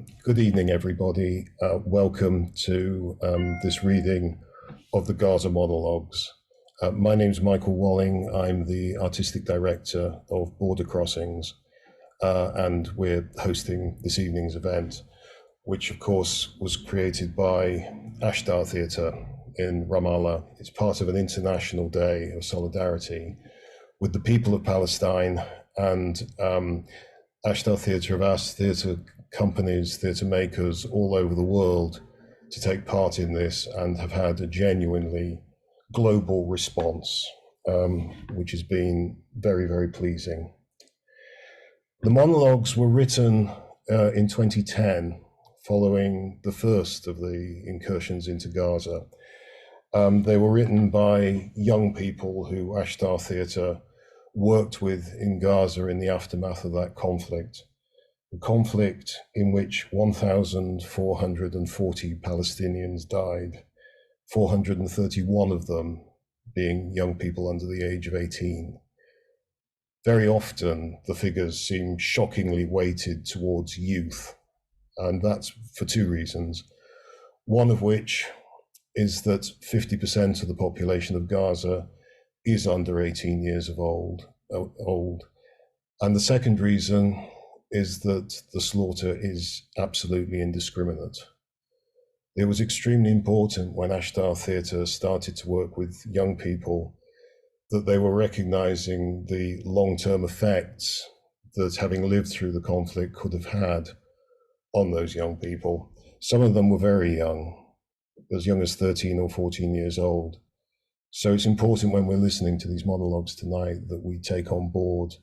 Good evening, everybody. Welcome to this reading of the Gaza Monologues. My name is Michael Walling. I'm the Artistic Director of Border Crossings, and we're hosting this evening's event, which of course was created by Ashtar Theatre in Ramallah. It's part of an international day of solidarity with the people of Palestine, and Ashtar Theatre have asked theatre companies, theatre makers all over the world to take part in this and have had a genuinely global response, which has been very, very pleasing. The monologues were written in 2010, following the first of the incursions into Gaza. They were written by young people who Ashtar Theatre worked with in Gaza in the aftermath of that conflict. A conflict in which 1,440 Palestinians died, 431 of them being young people under the age of 18. Very often, the figures seem shockingly weighted towards youth, and that's for two reasons. One of which is that 50% of the population of Gaza is under 18 years of old. And the second reason is that the slaughter is absolutely indiscriminate. It was extremely important when Ashtar Theatre started to work with young people that they were recognizing the long-term effects that having lived through the conflict could have had on those young people. Some of them were very young as 13 or 14 years old. So it's important when we're listening to these monologues tonight that we take on board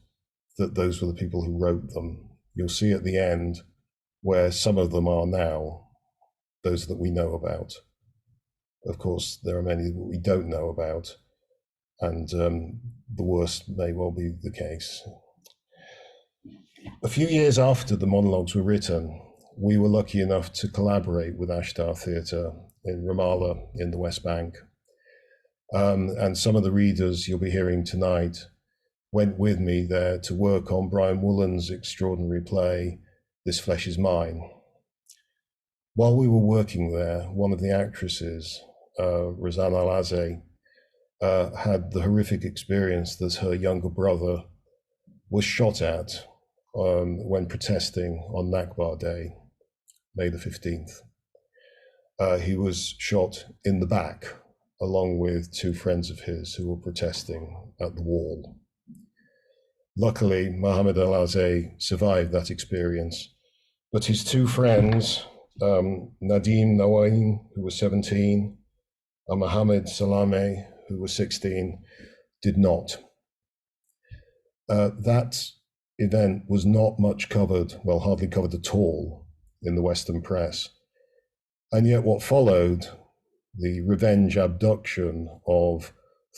that those were the people who wrote them. You'll see at the end where some of them are now, those that we know about. Of course, there are many that we don't know about, and the worst may well be the case. A few years after the monologues were written, we were lucky enough to collaborate with Ashtar Theatre in Ramallah in the West Bank. And some of the readers you'll be hearing tonight went with me there to work on Brian Woolen's extraordinary play, This Flesh Is Mine. While we were working there, one of the actresses, Razan Al-Azeh, had the horrific experience that her younger brother was shot at when protesting on Nakba Day, May the 15th. He was shot in the back, along with two friends of his who were protesting at the wall. Luckily, Mohammed Al-Azeh survived that experience, but his two friends, Nadim Nawaim, who was 17, and Mohammed Salame, who was 16, did not. That event was not much covered, well, hardly covered at all in the Western press. And yet what followed, the revenge abduction of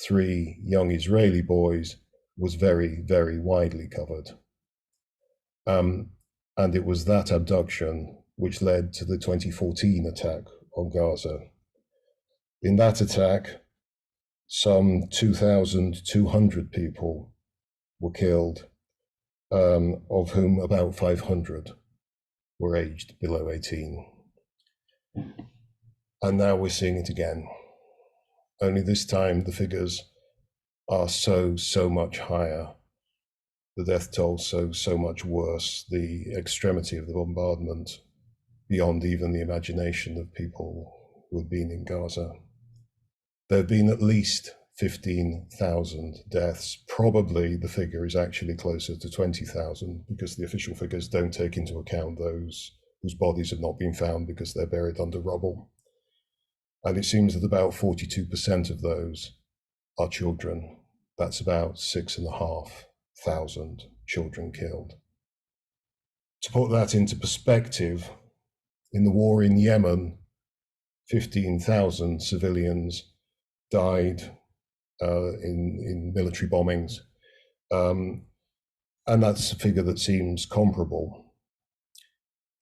three young Israeli boys, was very, very widely covered. And it was that abduction which led to the 2014 attack on Gaza. In that attack, some 2,200 people were killed, of whom about 500 were aged below 18. And now we're seeing it again. Only this time the figures are so much higher. The death toll so much worse. The extremity of the bombardment beyond even the imagination of people who have been in Gaza. There have been at least 15,000 deaths. Probably the figure is actually closer to 20,000 because the official figures don't take into account those whose bodies have not been found because they're buried under rubble. And it seems that about 42% of those are children. That's about 6,500 children killed. To put that into perspective, in the war in Yemen, 15,000 civilians died in military bombings. And that's a figure that seems comparable,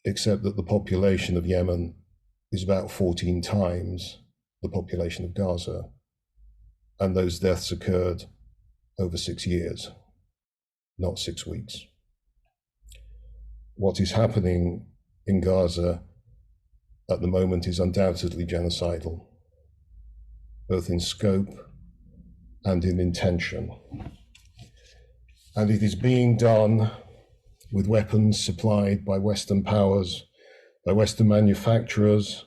except that the population of Yemen is about 14 times the population of Gaza. And those deaths occurred over 6 years, not 6 weeks. What is happening in Gaza at the moment is undoubtedly genocidal, both in scope and in intention. And it is being done with weapons supplied by Western powers, by Western manufacturers,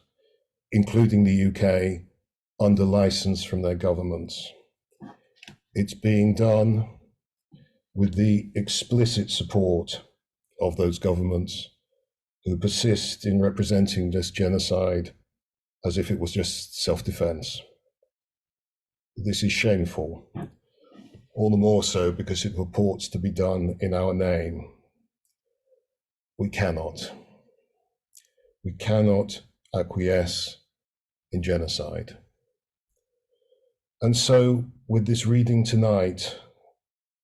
including the UK, under license from their governments. It's being done with the explicit support of those governments who persist in representing this genocide as if it was just self-defense. This is shameful, all the more so because it purports to be done in our name. We cannot acquiesce in genocide. And so, with this reading tonight,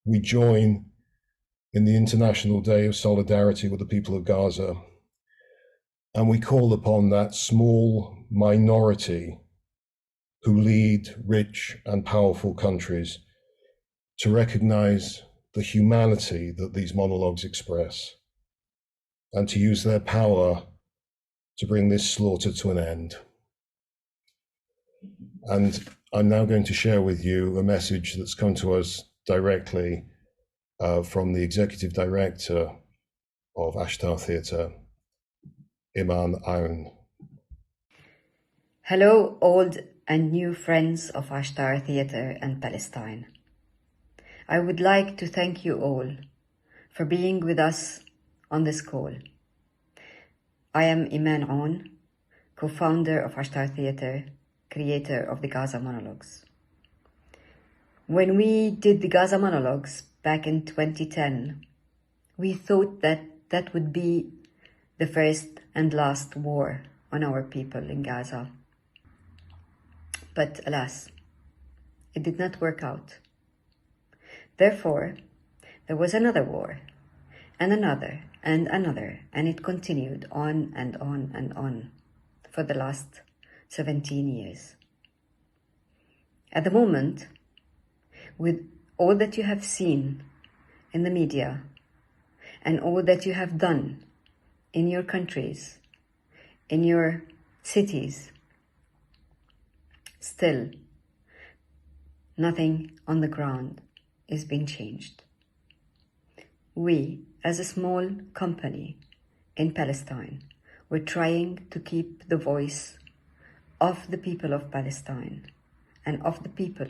we join in the International Day of Solidarity with the people of Gaza, and we call upon that small minority who lead rich and powerful countries to recognize the humanity that these monologues express and to use their power to bring this slaughter to an end. And I'm now going to share with you a message that's come to us directly from the Executive Director of Ashtar Theatre, Iman Aoun. Hello, old and new friends of Ashtar Theatre and Palestine. I would like to thank you all for being with us on this call. I am Iman Aoun, co-founder of Ashtar Theatre, creator of the Gaza Monologues. When we did the Gaza Monologues back in 2010, we thought that that would be the first and last war on our people in Gaza. But alas, it did not work out. Therefore, there was another war, and another, and another, and it continued on and on and on for the last 17 years. At the moment, with all that you have seen in the media and all that you have done in your countries, in your cities, still nothing on the ground is being changed. We, as a small company in Palestine, we're trying to keep the voice of the people of Palestine and of the people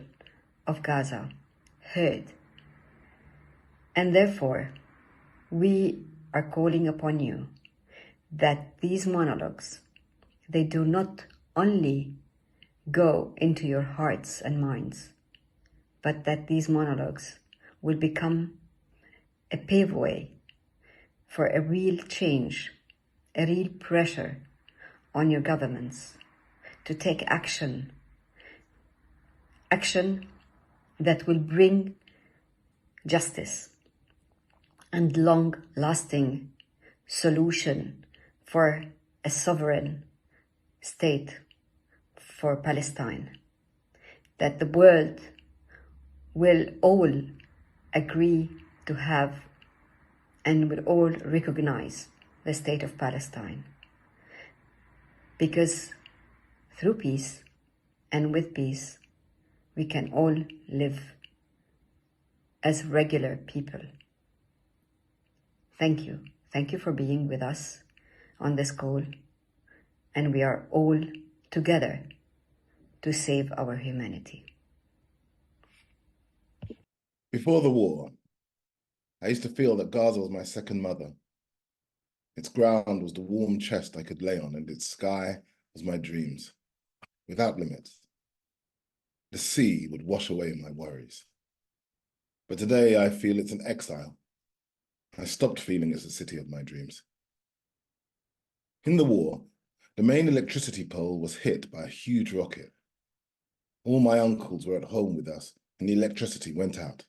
of Gaza heard. And therefore, we are calling upon you that these monologues, they do not only go into your hearts and minds, but that these monologues will become a paveway for a real change, a real pressure on your governments to take action that will bring justice and long-lasting solution for a sovereign state for Palestine, that the world will all agree to have and will all recognize the state of Palestine. Because through peace and with peace, we can all live as regular people. Thank you. Thank you for being with us on this call, and we are all together to save our humanity. Before the war, I used to feel that Gaza was my second mother. Its ground was the warm chest I could lay on, and its sky was my dreams, without limits. The sea would wash away my worries. But today I feel it's an exile. I stopped feeling it's the city of my dreams. In the war, the main electricity pole was hit by a huge rocket. All my uncles were at home with us, and the electricity went out.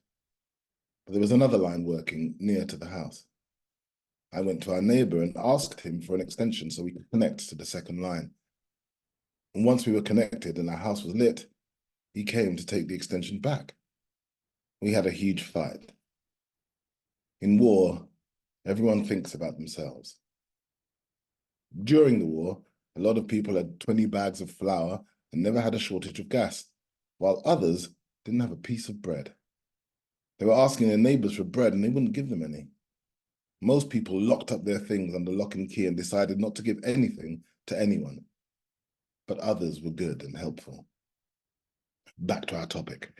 But there was another line working near to the house. I went to our neighbor and asked him for an extension so we could connect to the second line. And once we were connected and our house was lit, he came to take the extension back. We had a huge fight. In war, everyone thinks about themselves. During the war, a lot of people had 20 bags of flour and never had a shortage of gas, while others didn't have a piece of bread. They were asking their neighbors for bread and they wouldn't give them any. Most people locked up their things under lock and key and decided not to give anything to anyone. But others were good and helpful. Back to our topic.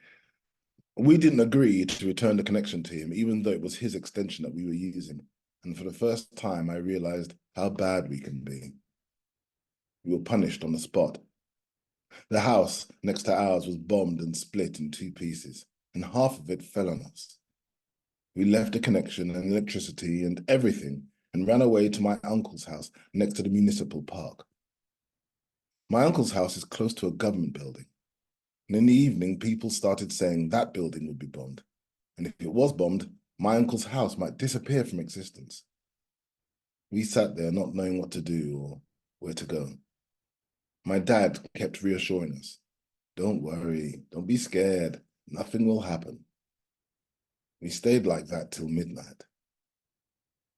We didn't agree to return the connection to him, even though it was his extension that we were using. And for the first time, I realized how bad we can be. We were punished on the spot. The house next to ours was bombed and split in 2 pieces, and half of it fell on us. We left the connection and electricity and everything and ran away to my uncle's house next to the municipal park. My uncle's house is close to a government building. And in the evening, people started saying that building would be bombed. And if it was bombed, my uncle's house might disappear from existence. We sat there not knowing what to do or where to go. My dad kept reassuring us, "Don't worry, don't be scared, nothing will happen." We stayed like that till midnight.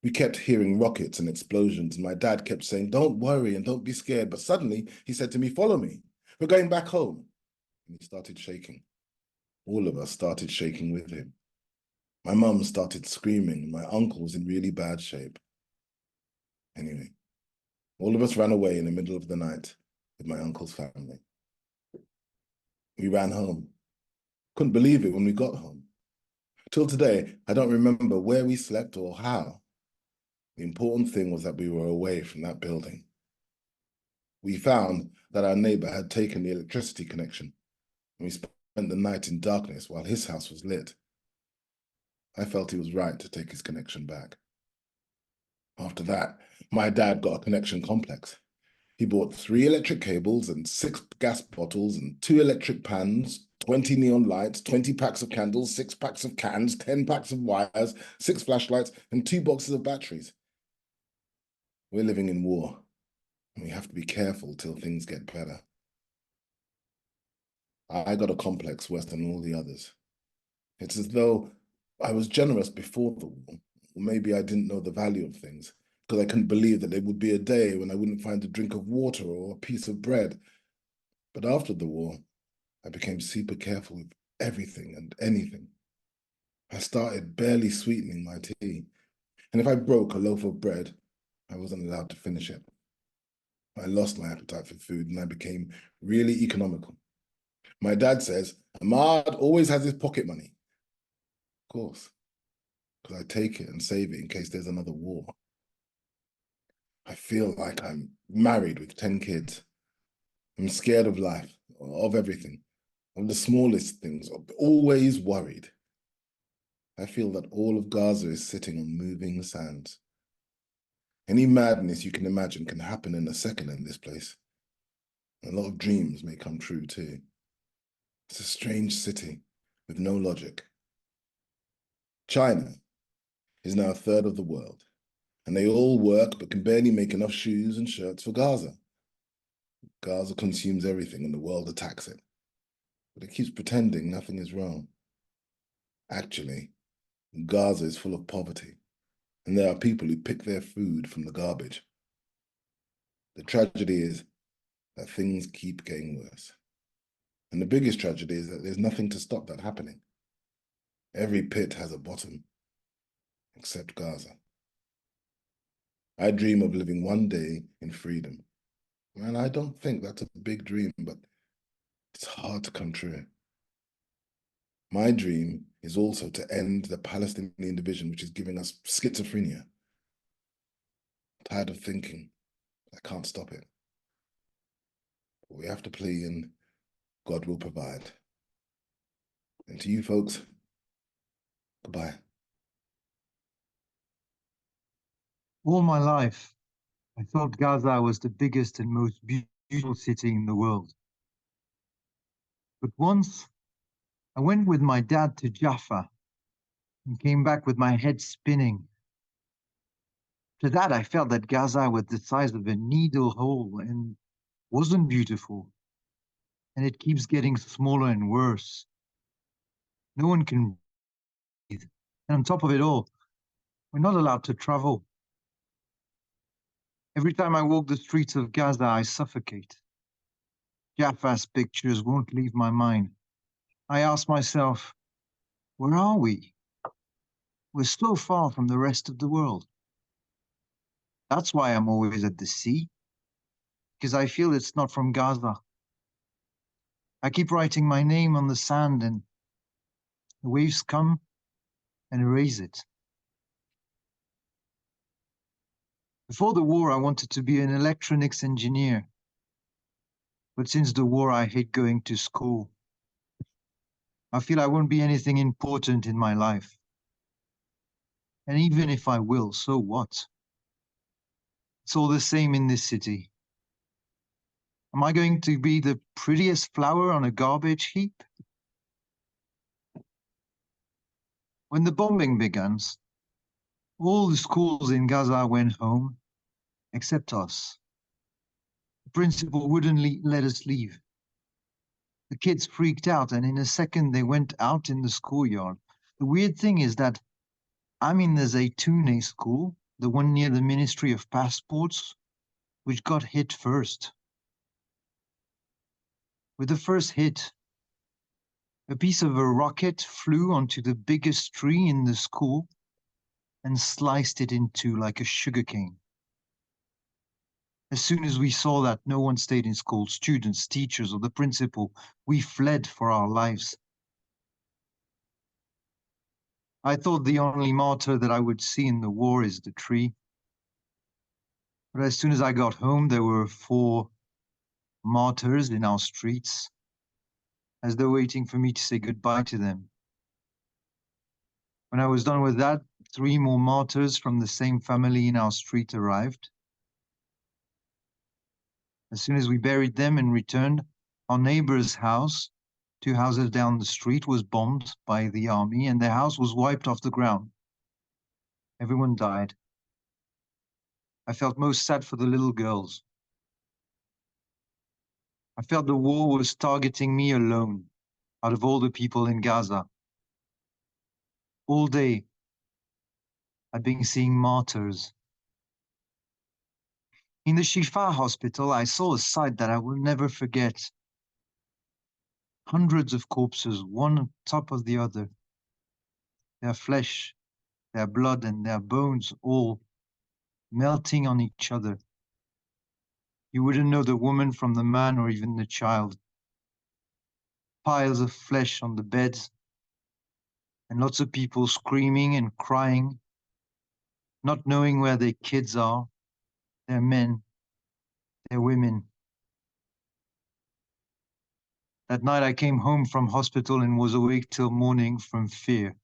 We kept hearing rockets and explosions, and my dad kept saying, "Don't worry and don't be scared." But suddenly he said to me, "Follow me, we're going back home." And he started shaking. All of us started shaking with him. My mum started screaming, and my uncle was in really bad shape. Anyway, all of us ran away in the middle of the night with my uncle's family. We ran home. Couldn't believe it when we got home. Till today, I don't remember where we slept or how. The important thing was that we were away from that building. We found that our neighbor had taken the electricity connection, and we spent the night in darkness while his house was lit. I felt he was right to take his connection back. After that, my dad got a connection complex. He bought 3 electric cables and 6 gas bottles and 2 electric pans, 20 neon lights, 20 packs of candles, 6 packs of cans, 10 packs of wires, 6 flashlights, and 2 boxes of batteries. We're living in war, and we have to be careful till things get better. I got a complex worse than all the others. It's as though I was generous before the war, or maybe I didn't know the value of things, because I couldn't believe that there would be a day when I wouldn't find a drink of water or a piece of bread. But after the war, I became super careful with everything and anything. I started barely sweetening my tea, and if I broke a loaf of bread, I wasn't allowed to finish it. I lost my appetite for food, and I became really economical. My dad says, "Ahmed always has his pocket money." Of course, because I take it and save it in case there's another war. I feel like I'm married with 10 kids. I'm scared of life, of everything, of the smallest things, always worried. I feel that all of Gaza is sitting on moving sands. Any madness you can imagine can happen in a second in this place. A lot of dreams may come true too. It's a strange city with no logic. China is now 1/3 of the world, and they all work but can barely make enough shoes and shirts for Gaza. Gaza consumes everything and the world attacks it, but it keeps pretending nothing is wrong. Actually, Gaza is full of poverty, and there are people who pick their food from the garbage. The tragedy is that things keep getting worse. And the biggest tragedy is that there's nothing to stop that happening. Every pit has a bottom, except Gaza. I dream of living one day in freedom. And I don't think that's a big dream, but it's hard to come true. My dream is also to end the Palestinian division, which is giving us schizophrenia. I'm tired of thinking. I can't stop it. But we have to play in God will provide. And to you folks, goodbye. All my life, I thought Gaza was the biggest and most beautiful city in the world. But once, I went with my dad to Jaffa and came back with my head spinning. After that, I felt that Gaza was the size of a needle hole and wasn't beautiful. And it keeps getting smaller and worse. No one can breathe. And on top of it all, we're not allowed to travel. Every time I walk the streets of Gaza, I suffocate. Jaffa's pictures won't leave my mind. I ask myself, where are we? We're so far from the rest of the world. That's why I'm always at the sea, because I feel it's not from Gaza. I keep writing my name on the sand and the waves come and erase it. Before the war, I wanted to be an electronics engineer. But since the war, I hate going to school. I feel I won't be anything important in my life. And even if I will, so what? It's all the same in this city. Am I going to be the prettiest flower on a garbage heap? When the bombing began, all the schools in Gaza went home, except us. The principal wouldn't let us leave. The kids freaked out, and in a second they went out in the schoolyard. The weird thing is that I'm in the Zaytoune school, the one near the Ministry of Passports, which got hit first. With the first hit, a piece of a rocket flew onto the biggest tree in the school and sliced it in two like a sugarcane. As soon as we saw that no one stayed in school, students, teachers, or the principal, we fled for our lives. I thought the only martyr that I would see in the war is the tree. But as soon as I got home, there were 4 martyrs in our streets, as though waiting for me to say goodbye to them. When I was done with that, 3 more martyrs from the same family in our street arrived. As soon as we buried them and returned, our neighbor's house, 2 houses down the street, was bombed by the army, and their house was wiped off the ground. Everyone died. I felt most sad for the little girls. I felt the war was targeting me alone, out of all the people in Gaza. All day, I've been seeing martyrs. In the Shifa hospital, I saw a sight that I will never forget. Hundreds of corpses, one on top of the other. Their flesh, their blood, and their bones all melting on each other. You wouldn't know the woman from the man or even the child. Piles of flesh on the beds, and lots of people screaming and crying, not knowing where their kids are, their men, their women. That night I came home from hospital and was awake till morning from fear.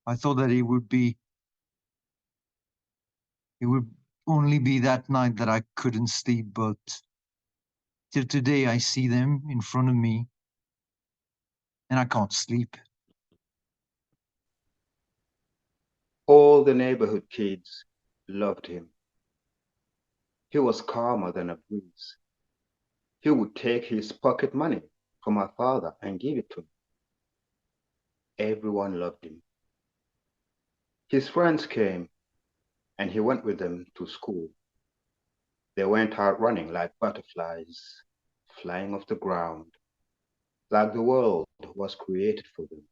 I thought that it would only be that night that I couldn't sleep, but till today I see them in front of me and I can't sleep. All the neighborhood kids loved him. He was calmer than a breeze. He would take his pocket money from my father and give it to him. Everyone loved him. His friends came, and he went with them to school. They went out running like butterflies, flying off the ground, like the world was created for them.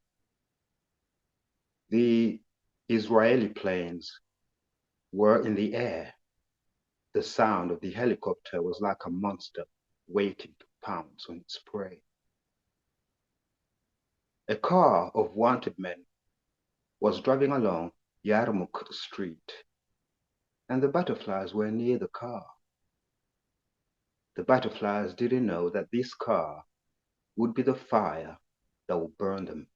The Israeli planes were in the air. The sound of the helicopter was like a monster waiting to pounce on its prey. A car of wanted men was driving along Yarmouk Street, and the butterflies were near the car. The butterflies didn't know that this car would be the fire that would burn them.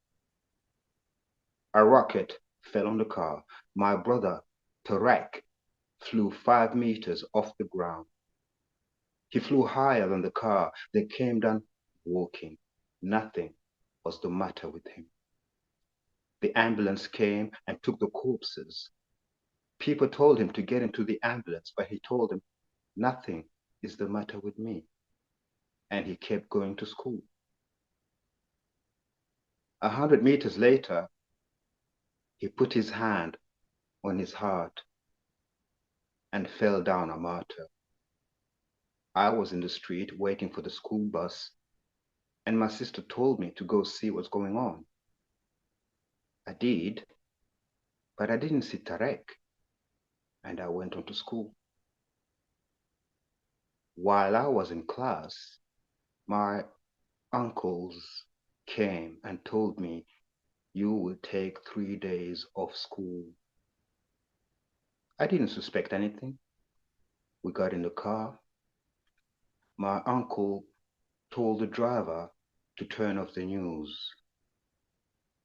A rocket fell on the car. My brother, Tarek, flew 5 meters off the ground. He flew higher than the car. They came down walking. Nothing was the matter with him. The ambulance came and took the corpses. People told him to get into the ambulance, but he told them, nothing is the matter with me. And he kept going to school. 100 meters later, he put his hand on his heart and fell down a martyr. I was in the street waiting for the school bus, and my sister told me to go see what's going on. I did, but I didn't see Tarek, and I went on to school. While I was in class, my uncles came and told me, "You will take 3 days off school." I didn't suspect anything. We got in the car. My uncle told the driver to turn off the news.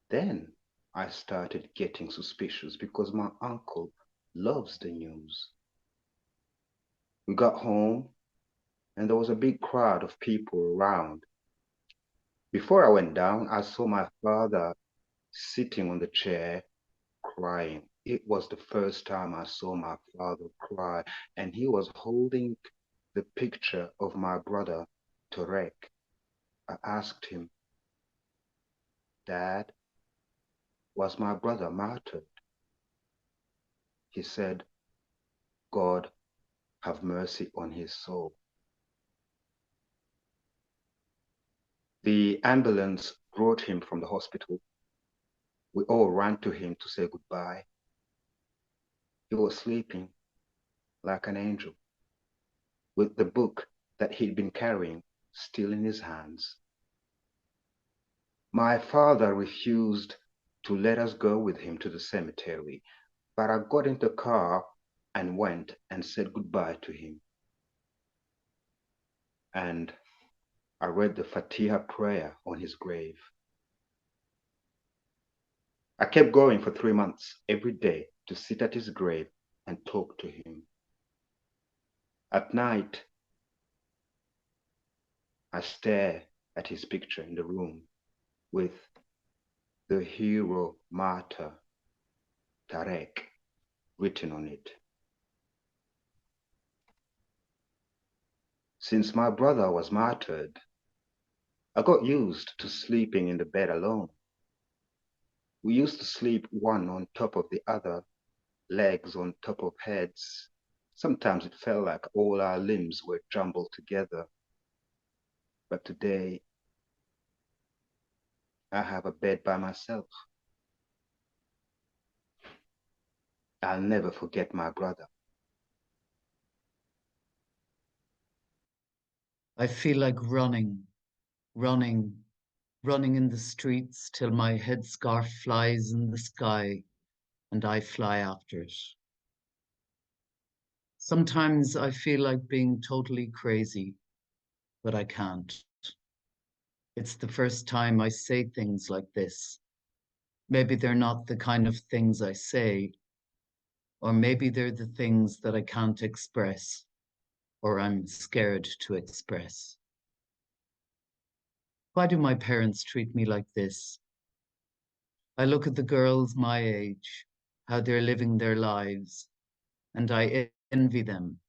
Then I started getting suspicious because my uncle loves the news. We got home and there was a big crowd of people around. Before I went down, I saw my father sitting on the chair crying. It was the first time I saw my father cry, and he was holding the picture of my brother, Tarek. I asked him, "Dad, was my brother martyred?" He said, "God have mercy on his soul." The ambulance brought him from the hospital. We all ran to him to say goodbye. He was sleeping like an angel, with the book that he'd been carrying still in his hands. My father refused to let us go with him to the cemetery, but I got into the car and went and said goodbye to him. And I read the Fatiha prayer on his grave. I kept going for 3 months every day to sit at his grave and talk to him. At night, I stare at his picture in the room with the hero martyr Tarek written on it. Since my brother was martyred, I got used to sleeping in the bed alone. We used to sleep one on top of the other, legs on top of heads. Sometimes it felt like all our limbs were jumbled together. But today, I have a bed by myself. I'll never forget my brother. I feel like running in the streets till my headscarf flies in the sky and I fly after it. Sometimes I feel like being totally crazy, but I can't. It's the first time I say things like this. Maybe they're not the kind of things I say, or maybe they're the things that I can't express, or I'm scared to express. Why do my parents treat me like this? I look at the girls my age, how they're living their lives, and I envy them.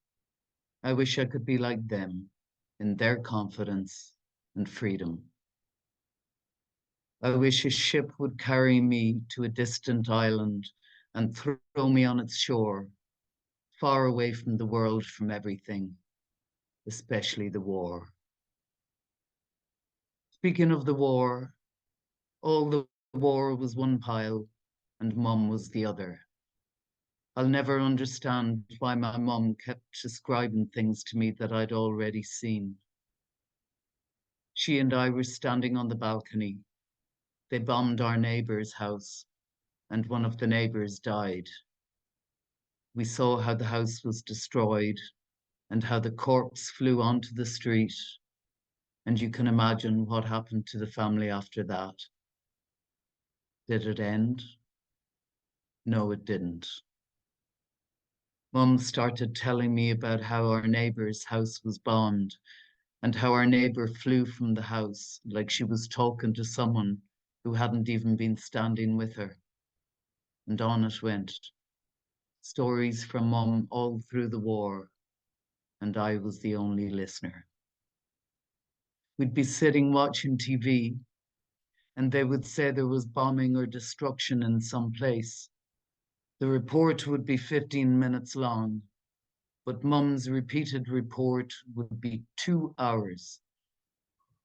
I wish I could be like them in their confidence and freedom. I wish a ship would carry me to a distant island and throw me on its shore, far away from the world, from everything, especially the war. Speaking of the war, all the war was one pile and Mum was the other. I'll never understand why my mum kept describing things to me that I'd already seen. She and I were standing on the balcony. They bombed our neighbour's house, and one of the neighbours died. We saw how the house was destroyed and how the corpse flew onto the street, and you can imagine what happened to the family after that. Did it end? No, it didn't. Mum started telling me about how our neighbour's house was bombed and how our neighbour flew from the house like she was talking to someone who hadn't even been standing with her. And on it went. Stories from Mum all through the war, and I was the only listener. We'd be sitting watching TV, and they would say there was bombing or destruction in some place. The report would be 15 minutes long, but Mum's repeated report would be 2 hours.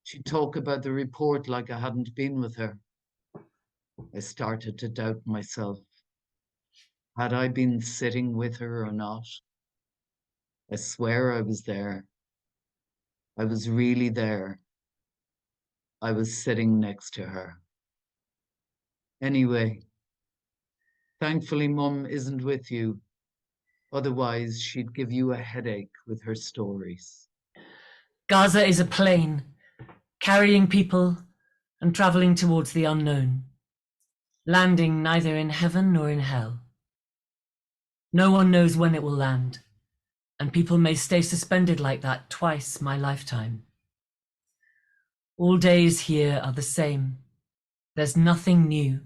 She'd talk about the report like I hadn't been with her. I started to doubt myself. Had I been sitting with her or not? I swear I was there. I was really there. I was sitting next to her. Anyway, thankfully Mum isn't with you. Otherwise, she'd give you a headache with her stories. Gaza is a plane, carrying people and travelling towards the unknown, landing neither in heaven nor in hell. No one knows when it will land, and people may stay suspended like that twice my lifetime. All days here are the same. There's nothing new.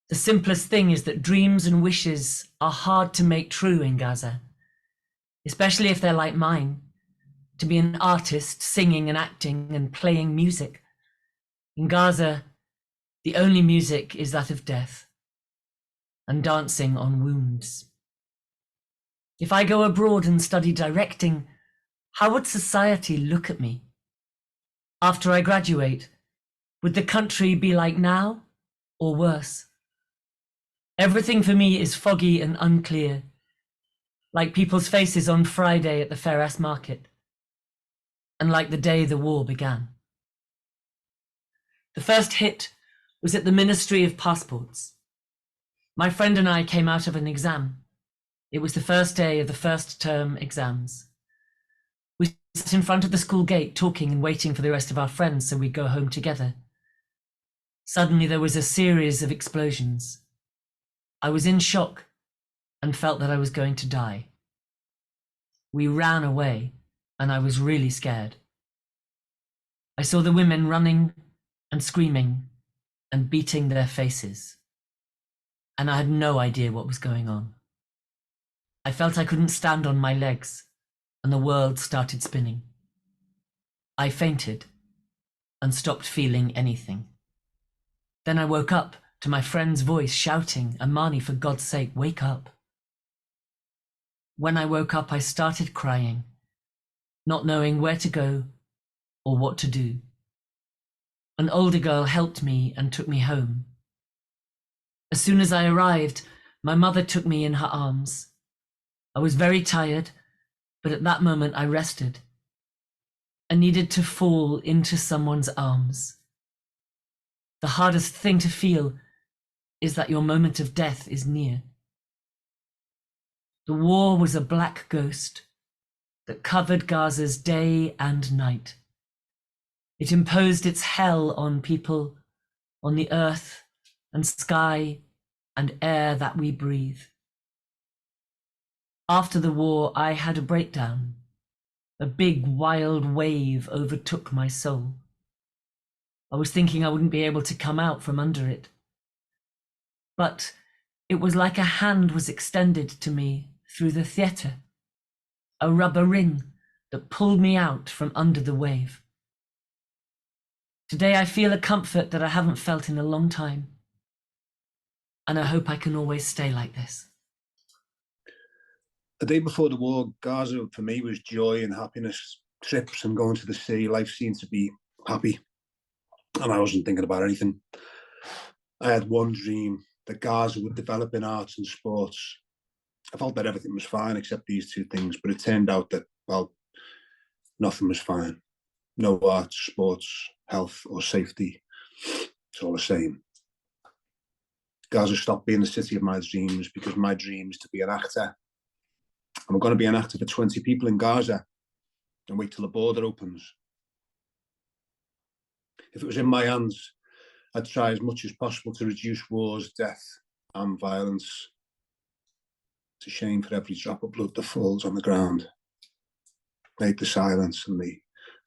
The simplest thing is that dreams and wishes are hard to make true in Gaza, especially if they're like mine, to be an artist singing and acting and playing music. In Gaza, the only music is that of death and dancing on wounds. If I go abroad and study directing, how would society look at me? After I graduate, would the country be like now or worse? Everything for me is foggy and unclear, like people's faces on Friday at the Ferras market, and like the day the war began. The first hit was at the Ministry of Passports. My friend and I came out of an exam. It was the first day of the first term exams. We sat in front of the school gate talking and waiting for the rest of our friends so we'd go home together. Suddenly there was a series of explosions. I was in shock and felt that I was going to die. We ran away and I was really scared. I saw the women running and screaming and beating their faces, and I had no idea what was going on. I felt I couldn't stand on my legs and the world started spinning. I fainted and stopped feeling anything. Then I woke up to my friend's voice shouting, "Arnie, for God's sake, wake up." When I woke up, I started crying, not knowing where to go or what to do. An older girl helped me and took me home. As soon as I arrived, my mother took me in her arms. I was very tired, but at that moment I rested. I needed to fall into someone's arms. The hardest thing to feel is that your moment of death is near. The war was a black ghost that covered Gaza's day and night. It imposed its hell on people, on the earth and sky and air that we breathe. After the war, I had a breakdown. A big wild wave overtook my soul. I was thinking I wouldn't be able to come out from under it. But it was like a hand was extended to me through the theatre, a rubber ring that pulled me out from under the wave. Today I feel a comfort that I haven't felt in a long time, and I hope I can always stay like this. The day before the war, Gaza for me was joy and happiness, trips and going to the sea. Life seemed to be happy, and I wasn't thinking about anything. I had one dream, that Gaza would develop in arts and sports. I felt that everything was fine except these two things, but it turned out that, well, nothing was fine. No arts, sports, health or safety. It's all the same. Gaza stopped being the city of my dreams because my dream is to be an actor. I'm going to be an actor for 20 people in Gaza and wait till the border opens. If it was in my hands, I'd try as much as possible to reduce wars, death and violence. It's a shame for every drop of blood that falls on the ground. I hate the silence and the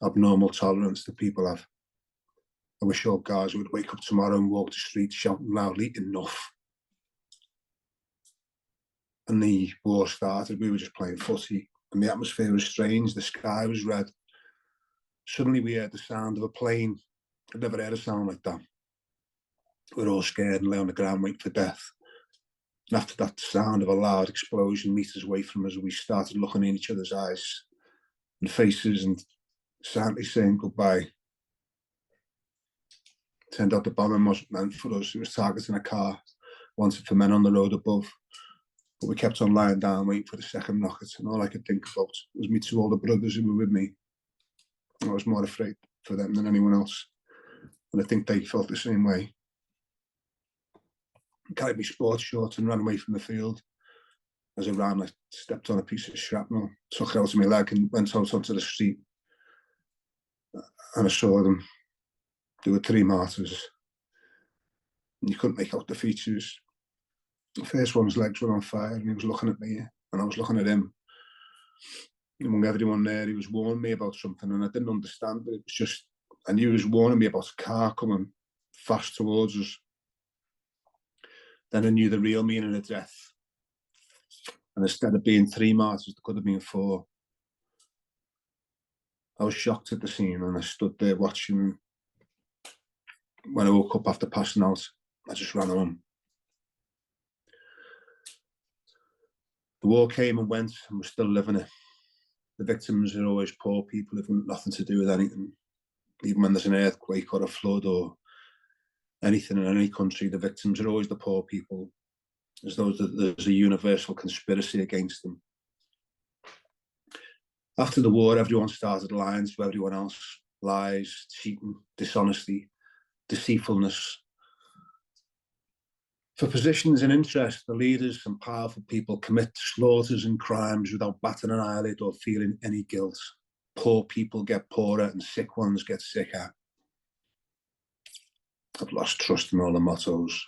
abnormal tolerance that people have. I wish all Gaza would wake up tomorrow and walk the streets shouting loudly, "Enough." And the war started, we were just playing footy and the atmosphere was strange, the sky was red. Suddenly we heard the sound of a plane. I'd never heard a sound like that. We were all scared and lay on the ground waiting for death. And after that sound of a loud explosion meters away from us, we started looking in each other's eyes and faces and silently saying goodbye. Turned out the bombing wasn't meant for us. It was targeting a car wanted for men on the road above. But we kept on lying down waiting for the second rocket, and all I could think about was me two older brothers who were with me. I was more afraid for them than anyone else, and I think they felt the same way. I carried my sports shorts and ran away from the field. As I ran, I stepped on a piece of shrapnel, took it out of my leg and went out onto the street. And I saw them. There were 3 martyrs. And you couldn't make out the features. The first one's legs were on fire and he was looking at me and I was looking at him. Among everyone there, he was warning me about something and I didn't understand, but it was just, I knew he was warning me about a car coming fast towards us. Then I knew the real meaning of death. And instead of being 3 martyrs, there could have been 4. I was shocked at the scene and I stood there watching. When I woke up after passing out, I just ran home. The war came and went and we're still living it. The victims are always poor people who've nothing to do with anything. Even when there's an earthquake or a flood or anything in any country, the victims are always the poor people, as though there's a universal conspiracy against them. After the war, everyone started lying to everyone else. Lies, cheating, dishonesty, deceitfulness. For positions and interest, the leaders and powerful people commit slaughters and crimes without batting an eyelid or feeling any guilt. Poor people get poorer and sick ones get sicker. I've lost trust in all the mottos.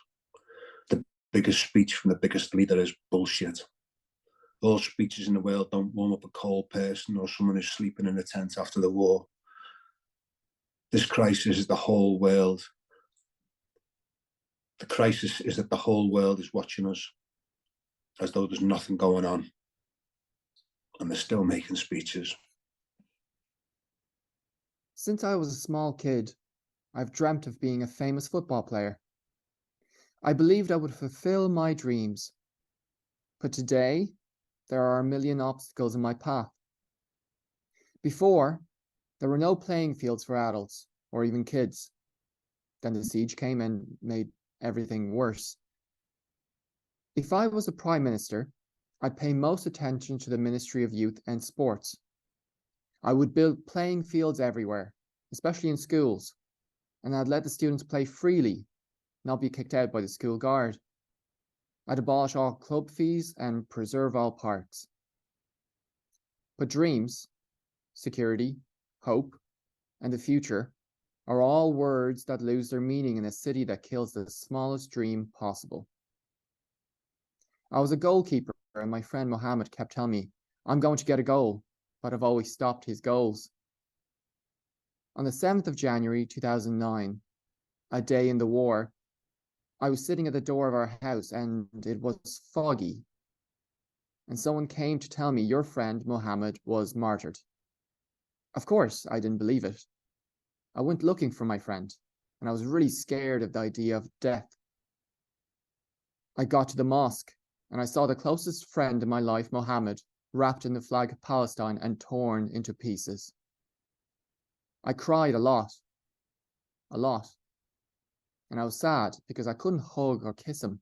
The biggest speech from the biggest leader is bullshit. All speeches in the world don't warm up a cold person or someone who's sleeping in a tent after the war. This crisis is the whole world. The crisis is that the whole world is watching us as though there's nothing going on. And they're still making speeches. Since I was a small kid, I've dreamt of being a famous football player. I believed I would fulfill my dreams. But today, there are a million obstacles in my path. Before, there were no playing fields for adults or even kids. Then the siege came and made everything worse. If I was a prime minister, I'd pay most attention to the Ministry of Youth and Sports. I would build playing fields everywhere, especially in schools, and I'd let the students play freely, not be kicked out by the school guard. I'd abolish all club fees and preserve all parks. But dreams, security, hope, and the future are all words that lose their meaning in a city that kills the smallest dream possible. I was a goalkeeper and my friend Mohammed kept telling me, I'm going to get a goal, but I've always stopped his goals. On the 7th of January 2009, a day in the war, I was sitting at the door of our house and it was foggy. And someone came to tell me your friend Mohammed was martyred. Of course, I didn't believe it. I went looking for my friend and I was really scared of the idea of death. I got to the mosque and I saw the closest friend in my life, Mohammed, wrapped in the flag of Palestine and torn into pieces. I cried a lot. And I was sad because I couldn't hug or kiss him.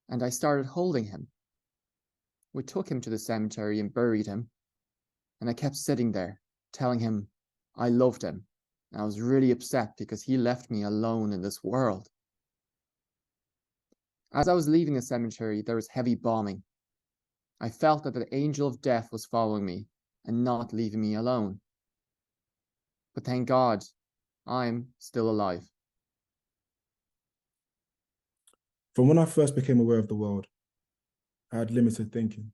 And I started holding him. We took him to the cemetery and buried him. And I kept sitting there, telling him I loved him. And I was really upset because he left me alone in this world. As I was leaving the cemetery, there was heavy bombing. I felt that the angel of death was following me and not leaving me alone. But thank God, I'm still alive. From when I first became aware of the world, I had limited thinking.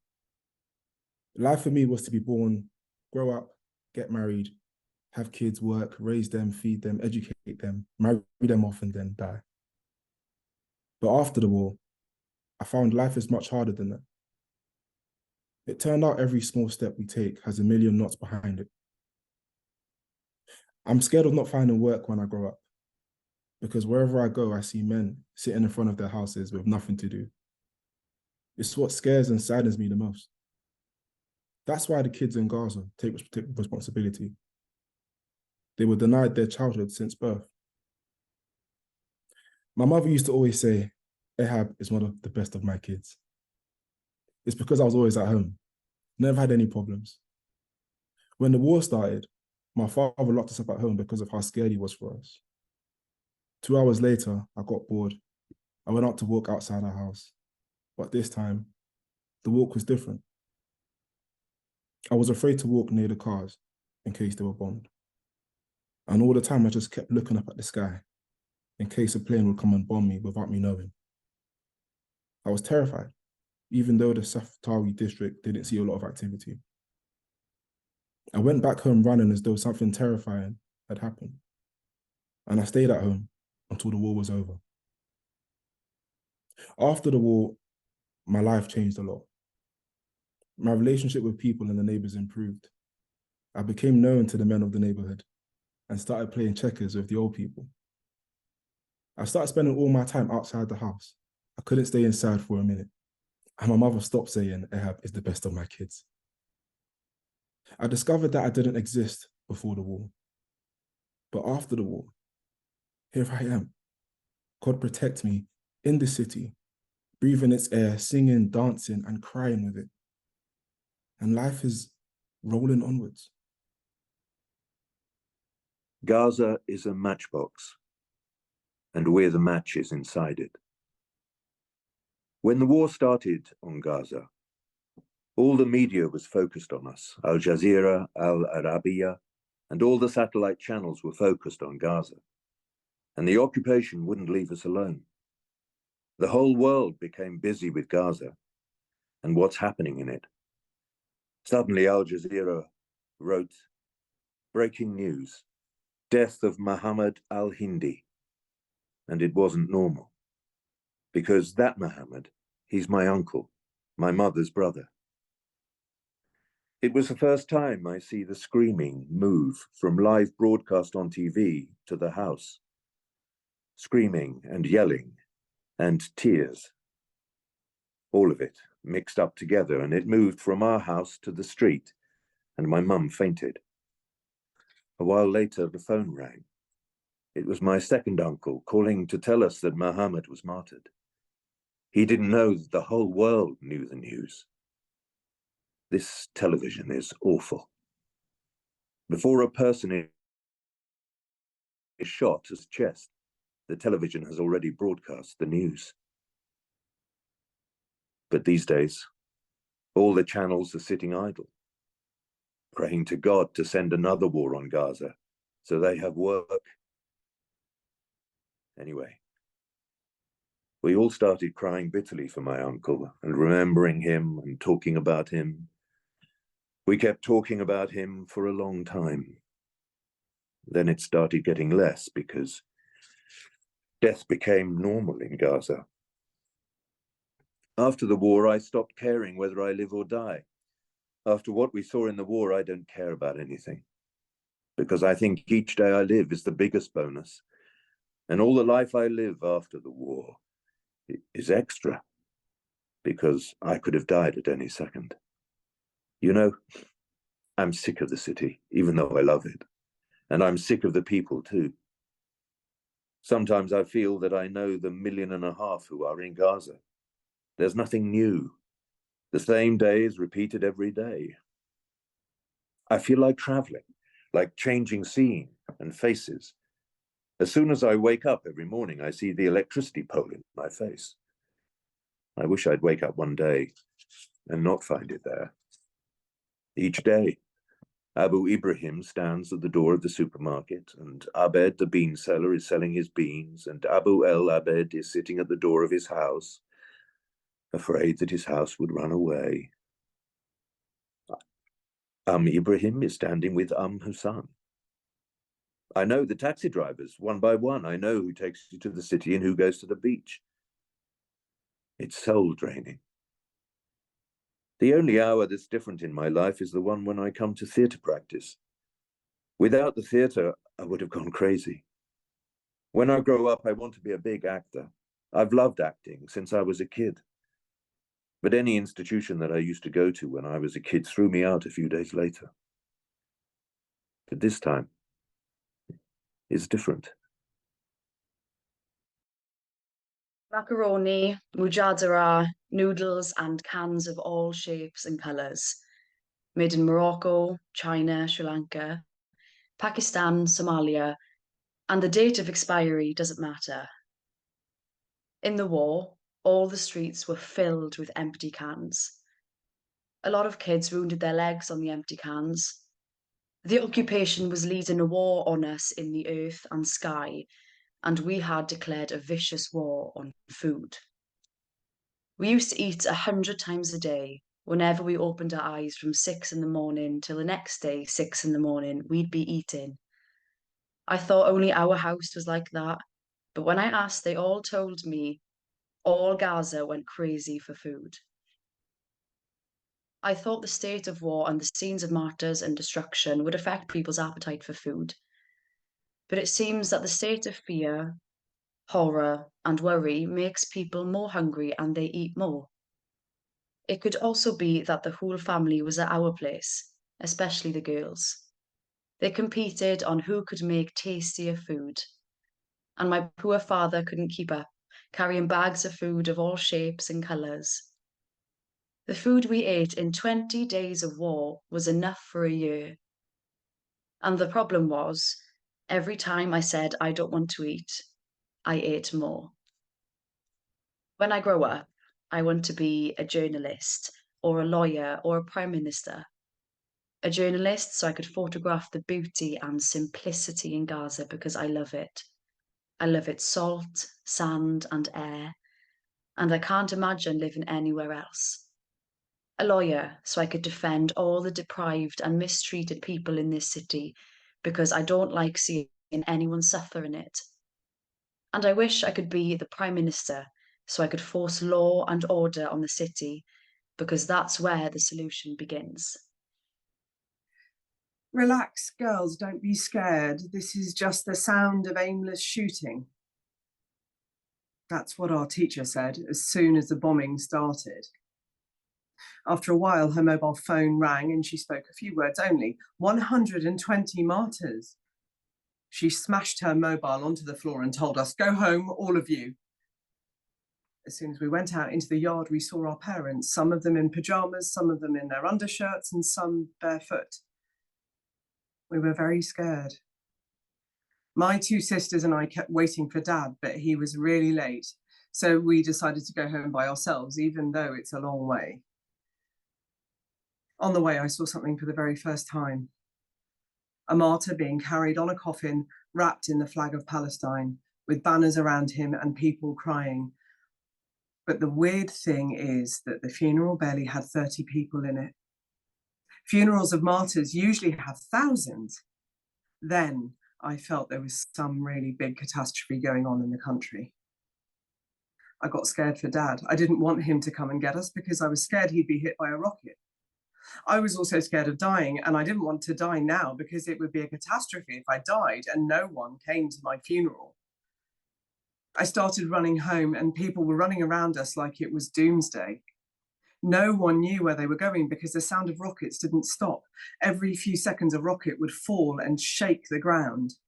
Life for me was to be born, grow up, get married, have kids, work, raise them, feed them, educate them, marry them off, and then die. But after the war, I found life is much harder than that. It turned out every small step we take has a million knots behind it. I'm scared of not finding work when I grow up, because wherever I go, I see men sitting in front of their houses with nothing to do. It's what scares and saddens me the most. That's why the kids in Gaza take responsibility. They were denied their childhood since birth. My mother used to always say, Ahab is one of the best of my kids. It's because I was always at home, never had any problems. When the war started, my father locked us up at home because of how scared he was for us. 2 hours later, I got bored. I went out to walk outside our house. But this time, the walk was different. I was afraid to walk near the cars in case they were bombed. And all the time, I just kept looking up at the sky in case a plane would come and bomb me without me knowing. I was terrified, even though the Saftawi district didn't see a lot of activity. I went back home running as though something terrifying had happened. And I stayed at home until the war was over. After the war, my life changed a lot. My relationship with people and the neighbors improved. I became known to the men of the neighborhood and started playing checkers with the old people. I started spending all my time outside the house. I couldn't stay inside for a minute. And my mother stopped saying Ahab is the best of my kids. I discovered that I didn't exist before the war. But after the war, here I am. God protect me in the city, breathing its air, singing, dancing, and crying with it. And life is rolling onwards. Gaza is a matchbox, and we're the matches inside it. When the war started on Gaza, all the media was focused on us. Al Jazeera, Al Arabiya, and all the satellite channels were focused on Gaza. And the occupation wouldn't leave us alone. The whole world became busy with Gaza and what's happening in it. Suddenly Al Jazeera wrote, breaking news, death of Muhammad al-Hindi. And it wasn't normal. Because that Muhammad, he's my uncle, my mother's brother. It was the first time I see the screaming move from live broadcast on TV to the house. Screaming and yelling and tears. All of it mixed up together, and it moved from our house to the street, and my mum fainted. A while later, the phone rang. It was my second uncle calling to tell us that Muhammad was martyred. He didn't know that the whole world knew the news. This television is awful. Before a person is shot as chest, the television has already broadcast the news. But these days, all the channels are sitting idle, praying to God to send another war on Gaza, so they have work. Anyway, we all started crying bitterly for my uncle and remembering him and talking about him. We kept talking about him for a long time. Then it started getting less because death became normal in Gaza. After the war, I stopped caring whether I live or die. After what we saw in the war, I don't care about anything. Because I think each day I live is the biggest bonus. And all the life I live after the war is extra. Because I could have died at any second. You know, I'm sick of the city, even though I love it. And I'm sick of the people too. Sometimes I feel that I know the 1.5 million who are in Gaza. There's nothing new. The same days repeated every day. I feel like traveling, like changing scene and faces. As soon as I wake up every morning, I see the electricity pole in my face. I wish I'd wake up one day and not find it there. Each day, Abu Ibrahim stands at the door of the supermarket, and Abed, the bean seller, is selling his beans, and Abu El Abed is sitting at the door of his house, afraid that his house would run away. Ibrahim is standing with Hussan. I know the taxi drivers, one by one. I know who takes you to the city and who goes to the beach. It's soul-draining. The only hour that's different in my life is the one when I come to theatre practice. Without the theatre, I would have gone crazy. When I grow up, I want to be a big actor. I've loved acting since I was a kid. But any institution that I used to go to when I was a kid threw me out a few days later. But this time, it's different. Macaroni, mujadara, noodles and cans of all shapes and colours. Made in Morocco, China, Sri Lanka, Pakistan, Somalia, and the date of expiry doesn't matter. In the war, all the streets were filled with empty cans. A lot of kids wounded their legs on the empty cans. The occupation was leading a war on us in the earth and sky, and we had declared a vicious war on food. We used to eat 100 times a day. Whenever we opened our eyes from 6 in the morning till the next day, 6 in the morning, we'd be eating. I thought only our house was like that, but when I asked, they all told me all Gaza went crazy for food. I thought the state of war and the scenes of martyrs and destruction would affect people's appetite for food. But it seems that the state of fear, horror, and worry makes people more hungry and they eat more. It could also be that the whole family was at our place, especially the girls. They competed on who could make tastier food. And my poor father couldn't keep up, carrying bags of food of all shapes and colours. The food we ate in 20 days of war was enough for a year. And the problem was, every time I said I don't want to eat, I ate more. When I grow up, I want to be a journalist or a lawyer or a prime minister. A journalist so I could photograph the beauty and simplicity in Gaza because I love it. I love its salt, sand and air, and I can't imagine living anywhere else. A lawyer so I could defend all the deprived and mistreated people in this city because I don't like seeing anyone suffer in it. And I wish I could be the Prime Minister so I could force law and order on the city because that's where the solution begins. Relax, girls, don't be scared. This is just the sound of aimless shooting. That's what our teacher said as soon as the bombing started. After a while, her mobile phone rang and she spoke a few words only. 120 martyrs. She smashed her mobile onto the floor and told us, "Go home, all of you." As soon as we went out into the yard, we saw our parents, some of them in pajamas, some of them in their undershirts, and some barefoot. We were very scared. My two sisters and I kept waiting for Dad, but he was really late. So we decided to go home by ourselves, even though it's a long way. On the way, I saw something for the very first time. A martyr being carried on a coffin, wrapped in the flag of Palestine, with banners around him and people crying. But the weird thing is that the funeral barely had 30 people in it. Funerals of martyrs usually have thousands. Then I felt there was some really big catastrophe going on in the country. I got scared for Dad. I didn't want him to come and get us because I was scared he'd be hit by a rocket. I was also scared of dying, and I didn't want to die now because it would be a catastrophe if I died and no one came to my funeral. I started running home and people were running around us like it was doomsday. No one knew where they were going because the sound of rockets didn't stop. Every few seconds a rocket would fall and shake the ground.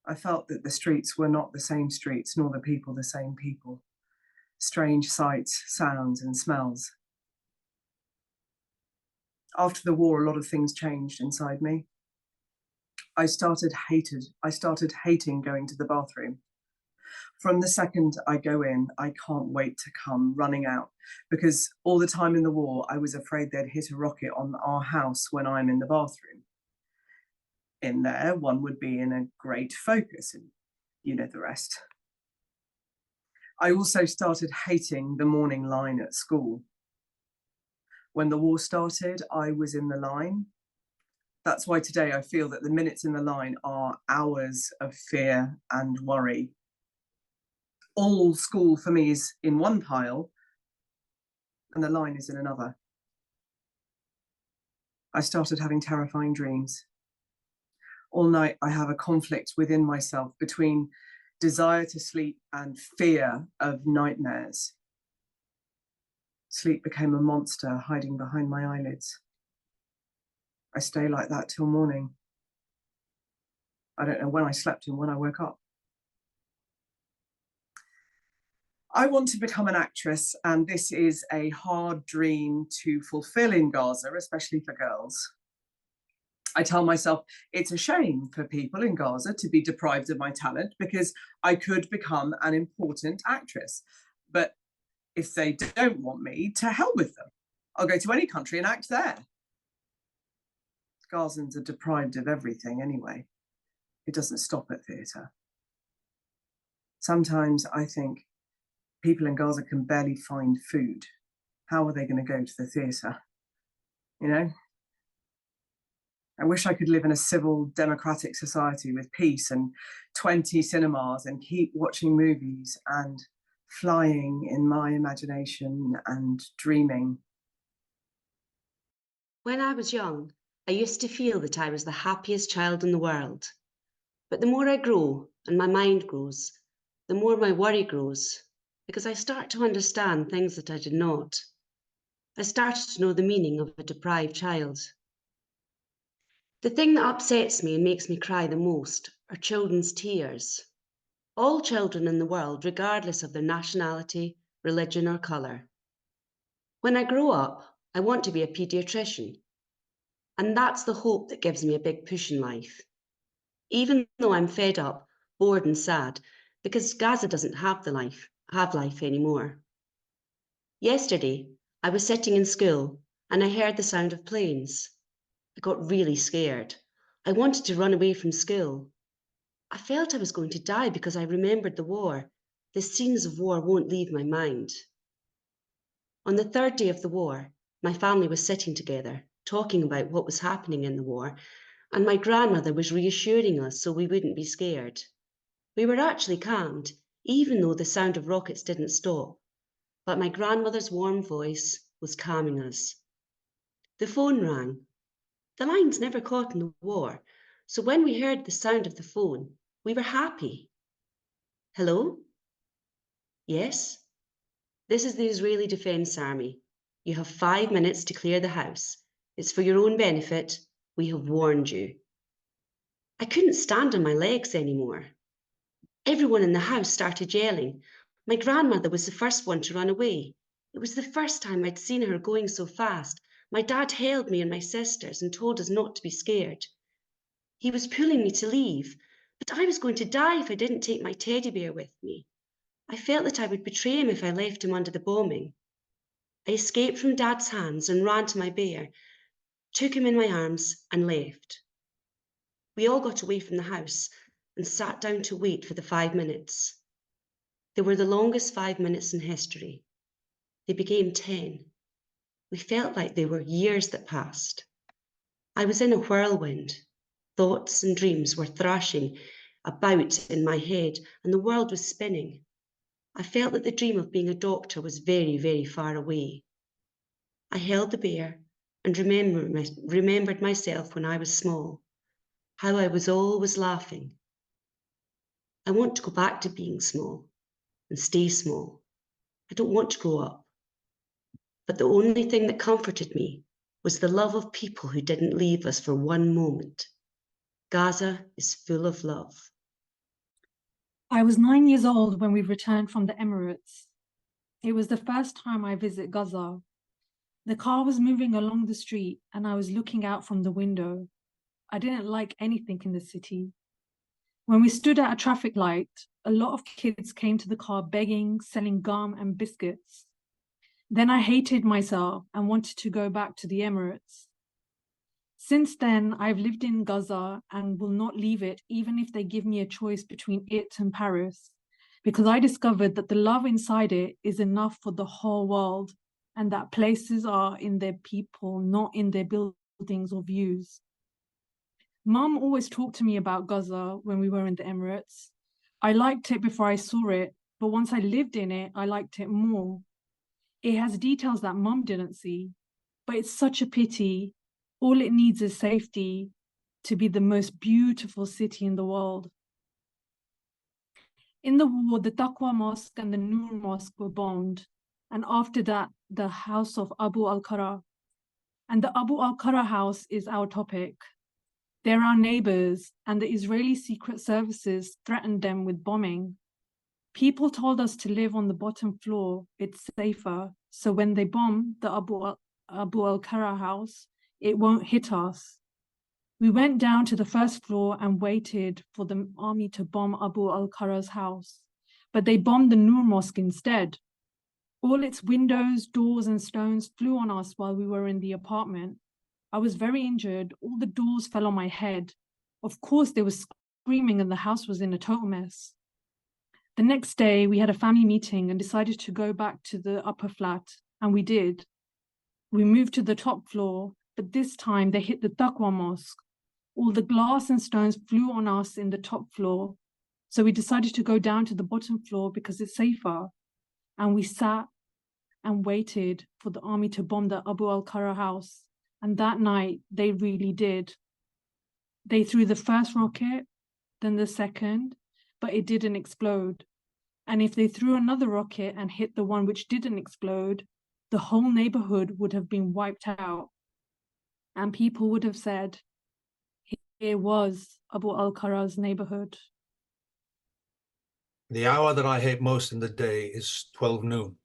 I felt that the streets were not the same streets, nor the people the same people. Strange sights, sounds, and smells. After the war, a lot of things changed inside me. I started hating going to the bathroom. From the second I go in, I can't wait to come running out because all the time in the war, I was afraid they'd hit a rocket on our house when I'm in the bathroom. In there, one would be in a great focus and you know the rest. I also started hating the morning line at school. When the war started, I was in the line. That's why today I feel that the minutes in the line are hours of fear and worry. All school for me is in one pile and the line is in another. I started having terrifying dreams. All night I have a conflict within myself between desire to sleep and fear of nightmares. Sleep became a monster hiding behind my eyelids. I stay like that till morning. I don't know when I slept and when I woke up. I want to become an actress, and this is a hard dream to fulfill in Gaza, especially for girls. I tell myself it's a shame for people in Gaza to be deprived of my talent because I could become an important actress. But if they don't want me, to hell with them. I'll go to any country and act there. Gazans are deprived of everything anyway. It doesn't stop at theatre. Sometimes I think people in Gaza can barely find food. How are they going to go to the theatre? You know? I wish I could live in a civil, democratic society with peace and 20 cinemas and keep watching movies and flying in my imagination and dreaming. When I was young, I used to feel that I was the happiest child in the world. But the more I grow and my mind grows, the more my worry grows, because I start to understand things that I did not. I started to know the meaning of a deprived child. The thing that upsets me and makes me cry the most are children's tears. All children in the world, regardless of their nationality, religion, or colour. When I grow up, I want to be a paediatrician. And that's the hope that gives me a big push in life. Even though I'm fed up, bored and sad, because Gaza doesn't have life anymore. Yesterday, I was sitting in school and I heard the sound of planes. I got really scared. I wanted to run away from school. I felt I was going to die because I remembered the war. The scenes of war won't leave my mind. On the third day of the war, my family was sitting together, talking about what was happening in the war, and my grandmother was reassuring us so we wouldn't be scared. We were actually calmed, even though the sound of rockets didn't stop. But my grandmother's warm voice was calming us. The phone rang. The lines never caught in the war, so when we heard the sound of the phone, we were happy. Hello? Yes? This is the Israeli Defense Army. You have 5 minutes to clear the house. It's for your own benefit. We have warned you. I couldn't stand on my legs anymore. Everyone in the house started yelling. My grandmother was the first one to run away. It was the first time I'd seen her going so fast. My dad held me and my sisters and told us not to be scared. He was pulling me to leave, but I was going to die if I didn't take my teddy bear with me. I felt that I would betray him if I left him under the bombing. I escaped from Dad's hands and ran to my bear, took him in my arms and left. We all got away from the house and sat down to wait for the 5 minutes. They were the longest 5 minutes in history. They became 10. We felt like they were years that passed. I was in a whirlwind. Thoughts and dreams were thrashing about in my head and the world was spinning. I felt that the dream of being a doctor was very, very far away. I held the bear and remembered myself when I was small, how I was always laughing. I want to go back to being small and stay small. I don't want to grow up. But the only thing that comforted me was the love of people who didn't leave us for one moment. Gaza is full of love. I was 9 years old when we returned from the Emirates. It was the first time I visited Gaza. The car was moving along the street and I was looking out from the window. I didn't like anything in the city. When we stood at a traffic light, a lot of kids came to the car begging, selling gum and biscuits. Then I hated myself and wanted to go back to the Emirates. Since then, I've lived in Gaza and will not leave it, even if they give me a choice between it and Paris, because I discovered that the love inside it is enough for the whole world, and that places are in their people, not in their buildings or views. Mum always talked to me about Gaza when we were in the Emirates. I liked it before I saw it, but once I lived in it, I liked it more. It has details that Mum didn't see, but it's such a pity. All it needs is safety to be the most beautiful city in the world. In the war, the Taqwa Mosque and the Noor Mosque were bombed, and after that, the house of Abu al-Qara. And the Abu al-Qara house is our topic. They're our neighbors, and the Israeli secret services threatened them with bombing. People told us to live on the bottom floor, it's safer. So when they bomb the Abu al-Qara house, it won't hit us. We went down to the first floor and waited for the army to bomb Abu al-Qara's house. But they bombed the Nur Mosque instead. All its windows, doors, and stones flew on us while we were in the apartment. I was very injured. All the doors fell on my head. Of course, there was screaming and the house was in a total mess. The next day, we had a family meeting and decided to go back to the upper flat, and we did. We moved to the top floor, but this time they hit the Taqwa Mosque. All the glass and stones flew on us in the top floor, so we decided to go down to the bottom floor because it's safer. And we sat and waited for the army to bomb the Abu al-Qara house. And that night, they really did. They threw the first rocket, then the second, but it didn't explode. And if they threw another rocket and hit the one which didn't explode, the whole neighborhood would have been wiped out. And people would have said, here was Abu al-Qara's neighborhood. The hour that I hate most in the day is 12 noon.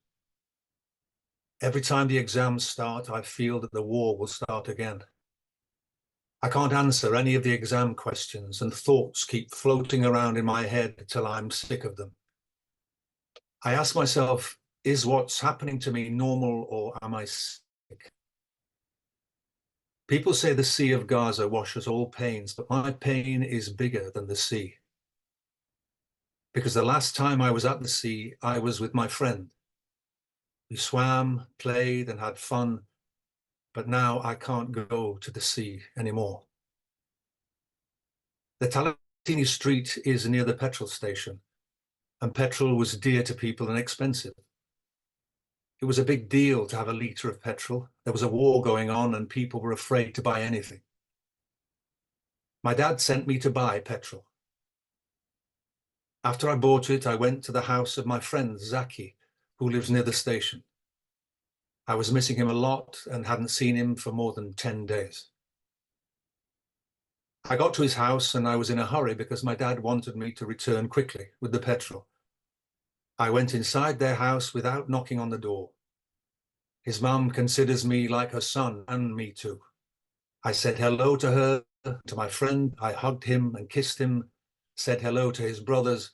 Every time the exams start, I feel that the war will start again. I can't answer any of the exam questions, and thoughts keep floating around in my head till I'm sick of them. I ask myself, is what's happening to me normal, or am I sick? People say the Sea of Gaza washes all pains, but my pain is bigger than the sea. Because the last time I was at the sea, I was with my friend. We swam, played, and had fun, but now I can't go to the sea anymore. The Talatini street is near the petrol station, and petrol was dear to people and expensive. It was a big deal to have a litre of petrol. There was a war going on, and people were afraid to buy anything. My dad sent me to buy petrol. After I bought it, I went to the house of my friend Zaki, who lives near the station. I was missing him a lot and hadn't seen him for more than 10 days. I got to his house and I was in a hurry because my dad wanted me to return quickly with the petrol. I went inside their house without knocking on the door. His mum considers me like her son, and me too. I said hello to her, to my friend. I hugged him and kissed him, said hello to his brothers,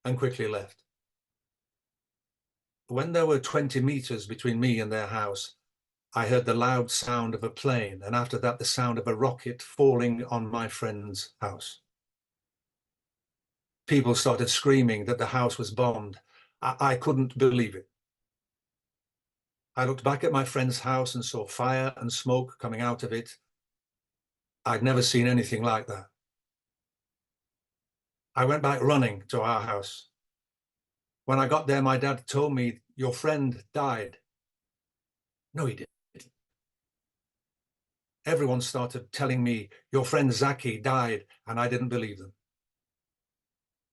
and quickly left. When there were 20 meters between me and their house, I heard the loud sound of a plane, and after that the sound of a rocket falling on my friend's house. People started screaming that the house was bombed. I couldn't believe it. I looked back at my friend's house and saw fire and smoke coming out of it. I'd never seen anything like that. I went back running to our house. When I got there, my dad told me, your friend died. No, he didn't. Everyone started telling me, your friend Zaki died, and I didn't believe them.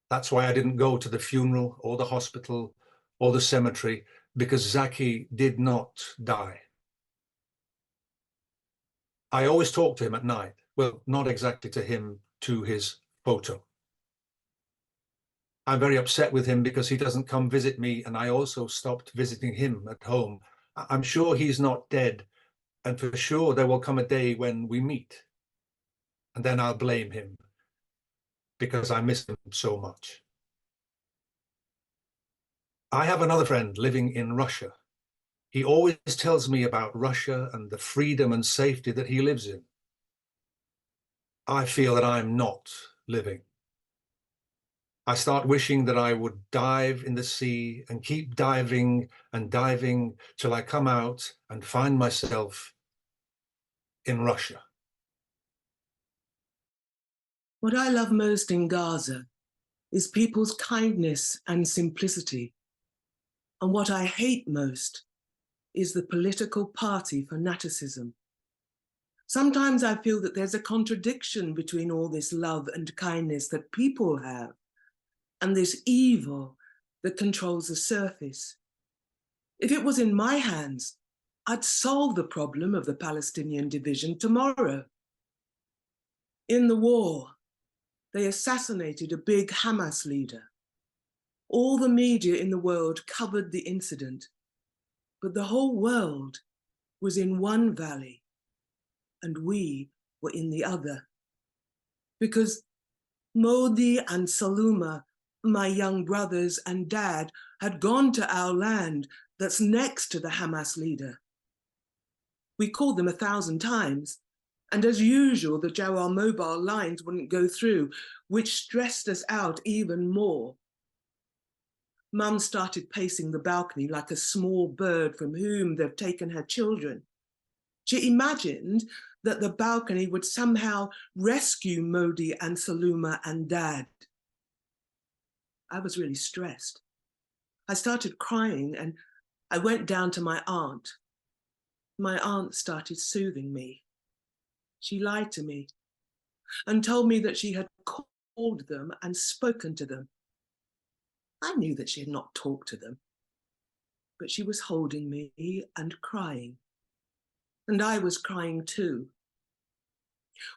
That's why I didn't go to the funeral or the hospital or the cemetery, because Zaki did not die. I always talk to him at night. Well, not exactly to him, to his photo. I'm very upset with him because he doesn't come visit me, and I also stopped visiting him at home. I'm sure he's not dead, and for sure there will come a day when we meet, and then I'll blame him because I miss him so much. I have another friend living in Russia. He always tells me about Russia and the freedom and safety that he lives in. I feel that I'm not living. I start wishing that I would dive in the sea and keep diving and diving till I come out and find myself in Russia. What I love most in Gaza is people's kindness and simplicity. And what I hate most is the political party fanaticism. Sometimes I feel that there's a contradiction between all this love and kindness that people have and this evil that controls the surface. If it was in my hands, I'd solve the problem of the Palestinian division tomorrow. In the war, they assassinated a big Hamas leader. All the media in the world covered the incident, but the whole world was in one valley and we were in the other. Because Modi and Saluma, my young brothers and dad, had gone to our land that's next to the Hamas leader. We called them 1,000 times, and as usual, the Gerrard mobile lines wouldn't go through, which stressed us out even more. Mum started pacing the balcony like a small bird from whom they've taken her children. She imagined that the balcony would somehow rescue Modi and Saluma and Dad. I was really stressed. I started crying and I went down to my aunt. My aunt started soothing me. She lied to me and told me that she had called them and spoken to them. I knew that she had not talked to them, but she was holding me and crying. And I was crying too.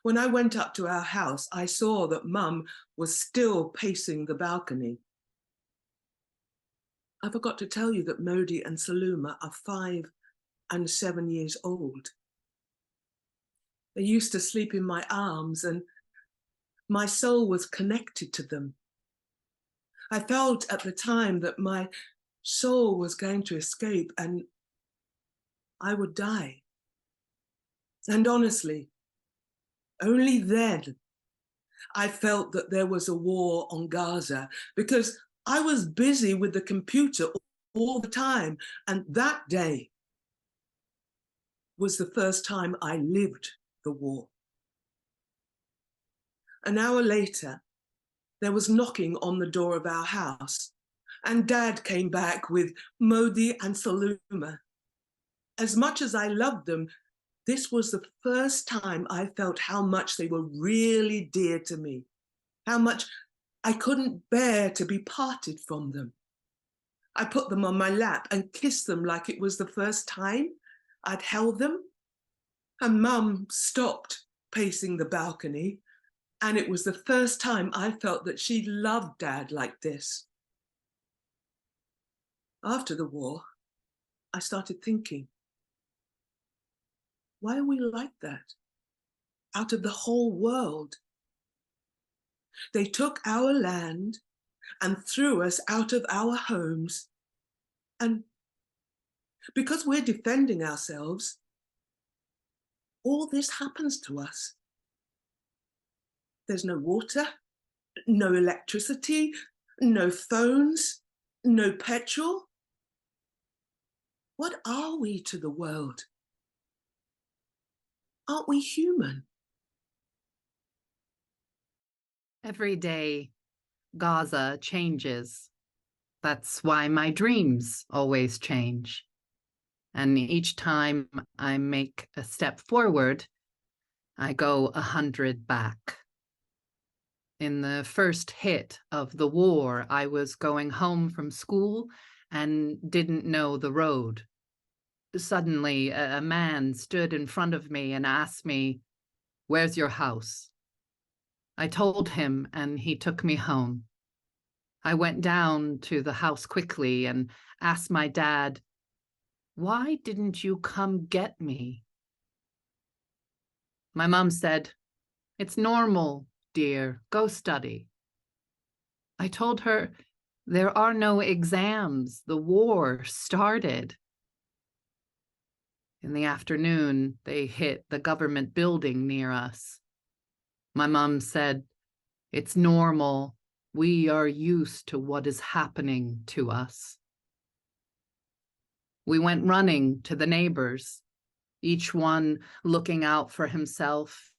When I went up to our house, I saw that Mum was still pacing the balcony. I forgot to tell you that Modi and Saluma are 5 and 7 years old. They used to sleep in my arms and my soul was connected to them. I felt at the time that my soul was going to escape and I would die. And honestly, only then I felt that there was a war on Gaza, because I was busy with the computer all the time. And that day was the first time I lived the war. An hour later, there was knocking on the door of our house, and Dad came back with Modi and Saluma. As much as I loved them, this was the first time I felt how much they were really dear to me, how much I couldn't bear to be parted from them. I put them on my lap and kissed them like it was the first time I'd held them. And Mum stopped pacing the balcony, and it was the first time I felt that she loved Dad like this. After the war, I started thinking, why are we like that? Out of the whole world. They took our land and threw us out of our homes. And because we're defending ourselves, all this happens to us. There's no water, no electricity, no phones, no petrol. What are we to the world? Aren't we human? Every day, Gaza changes. That's why my dreams always change. And each time I make a step forward, I go 100 back. In the first hit of the war, I was going home from school and didn't know the road. Suddenly, a man stood in front of me and asked me, "Where's your house?" I told him, and he took me home. I went down to the house quickly and asked my dad, "Why didn't you come get me?" My mom said, "It's normal, dear, go study." I told her, "There are no exams, the war started." In the afternoon, they hit the government building near us. My mom said, "It's normal. We are used to what is happening to us." We went running to the neighbors, each one looking out for himself.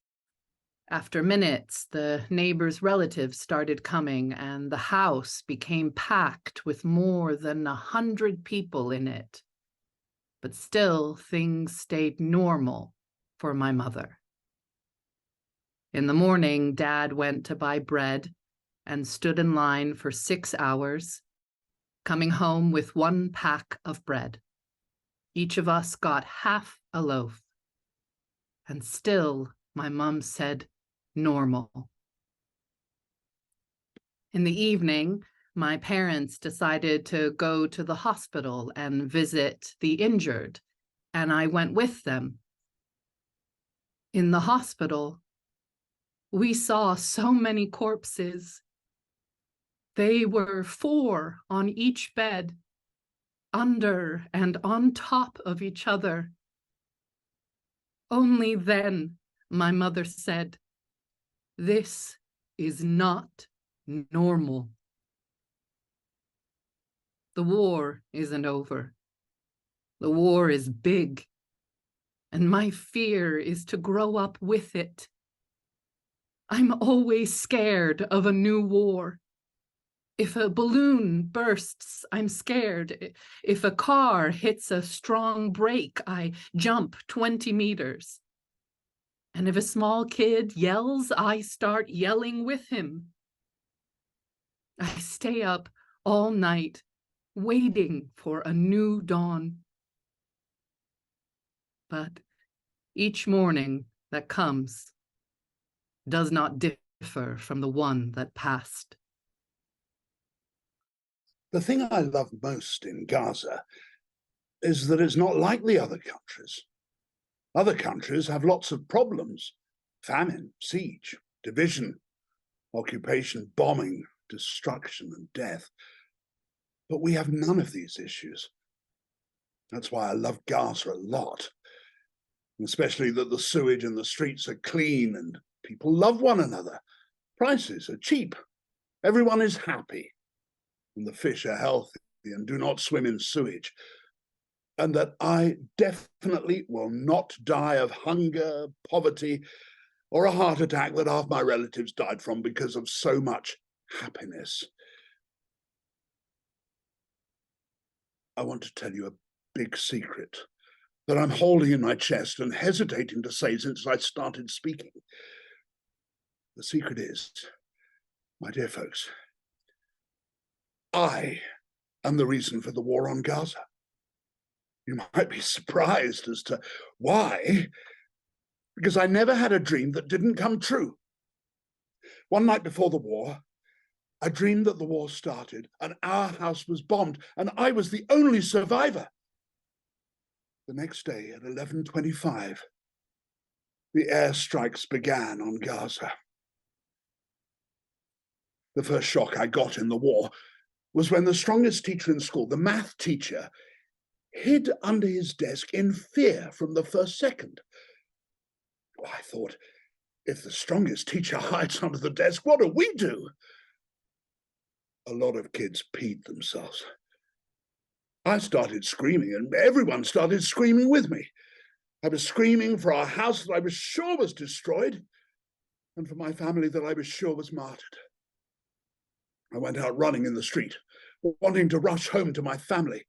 After minutes, the neighbors' relatives started coming, and the house became packed with more than 100 people in it. But still, things stayed normal for my mother. In the morning, Dad went to buy bread and stood in line for 6 hours, coming home with 1 pack of bread. Each of us got half a loaf. And still, my mum said, normal. In the evening, my parents decided to go to the hospital and visit the injured, and I went with them. In the hospital, we saw so many corpses. They were 4 on each bed, under and on top of each other. Only then, my mother said, "This is not normal." The war isn't over. The war is big, and my fear is to grow up with it. I'm always scared of a new war. If a balloon bursts, I'm scared. If a car hits a strong brake, I jump 20 meters. And if a small kid yells, I start yelling with him. I stay up all night, waiting for a new dawn. But each morning that comes does not differ from the one that passed. The thing I love most in Gaza is that it's not like the other countries. Other countries have lots of problems: famine, siege, division, occupation, bombing, destruction, and death. But we have none of these issues. That's why I love Gaza a lot, especially that the sewage and the streets are clean and people love one another. Prices are cheap. Everyone is happy. And the fish are healthy and do not swim in sewage. And that I definitely will not die of hunger, poverty, or a heart attack that half my relatives died from because of so much happiness. I want to tell you a big secret that I'm holding in my chest and hesitating to say since I started speaking. The secret is, my dear folks, I am the reason for the war on Gaza. You might be surprised as to why, because I never had a dream that didn't come true. One night before the war, I dreamed that the war started and our house was bombed and I was the only survivor. The next day at 11:25, the airstrikes began on Gaza. The first shock I got in the war was when the strongest teacher in school, the math teacher, hid under his desk in fear from the first second. Well, I thought, if the strongest teacher hides under the desk, what do we do? A lot of kids peed themselves. I started screaming, and everyone started screaming with me. I was screaming for our house that I was sure was destroyed, and for my family that I was sure was martyred. I went out running in the street, wanting to rush home to my family.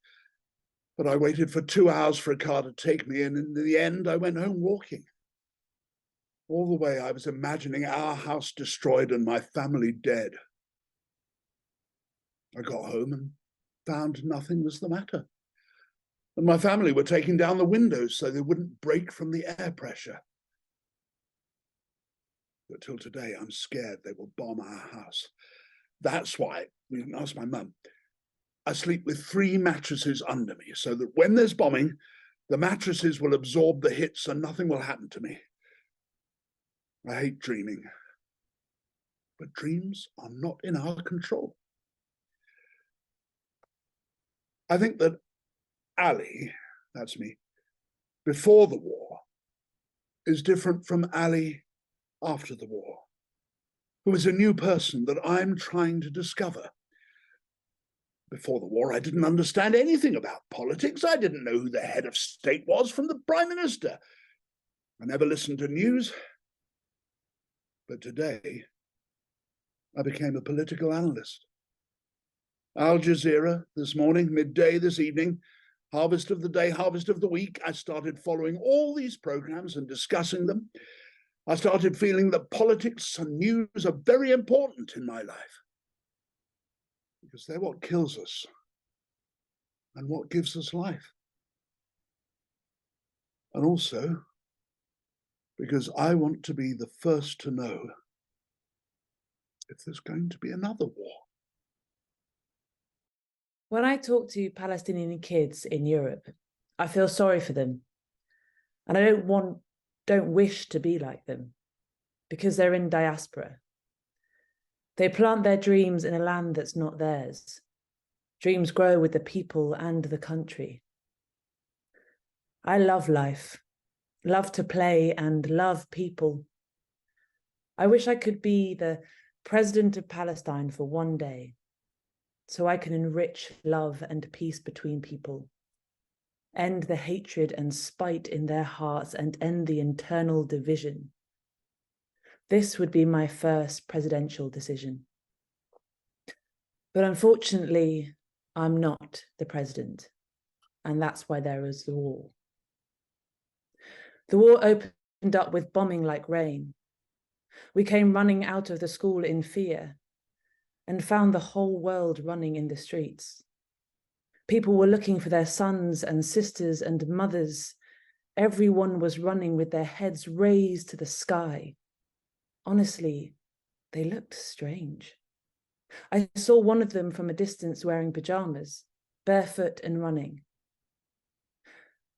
But I waited for 2 hours for a car to take me, and in the end, I went home walking. All the way, I was imagining our house destroyed and my family dead. I got home and found nothing was the matter. And my family were taking down the windows so they wouldn't break from the air pressure. But till today, I'm scared they will bomb our house. That's why, you can ask my mum, I sleep with 3 mattresses under me so that when there's bombing, the mattresses will absorb the hits and nothing will happen to me. I hate dreaming, but dreams are not in our control. I think that Ali, that's me, before the war, is different from Ali after the war, who is a new person that I'm trying to discover. Before the war, I didn't understand anything about politics. I didn't know who the head of state was from the prime minister. I never listened to news. But today, I became a political analyst. Al Jazeera this morning, midday this evening, harvest of the day, harvest of the week. I started following all these programs and discussing them. I started feeling that politics and news are very important in my life, because they're what kills us and what gives us life. And also because I want to be the first to know if there's going to be another war. When I talk to Palestinian kids in Europe, I feel sorry for them. And I don't wish to be like them, because they're in diaspora. They plant their dreams in a land that's not theirs. Dreams grow with the people and the country. I love life, love to play and love people. I wish I could be the president of Palestine for one day, so I can enrich love and peace between people, end the hatred and spite in their hearts, and end the internal division. This would be my first presidential decision. But unfortunately, I'm not the president, and that's why there is the war. The war opened up with bombing like rain. We came running out of the school in fear and found the whole world running in the streets. People were looking for their sons and sisters and mothers. Everyone was running with their heads raised to the sky. Honestly, they looked strange. I saw one of them from a distance wearing pajamas, barefoot and running.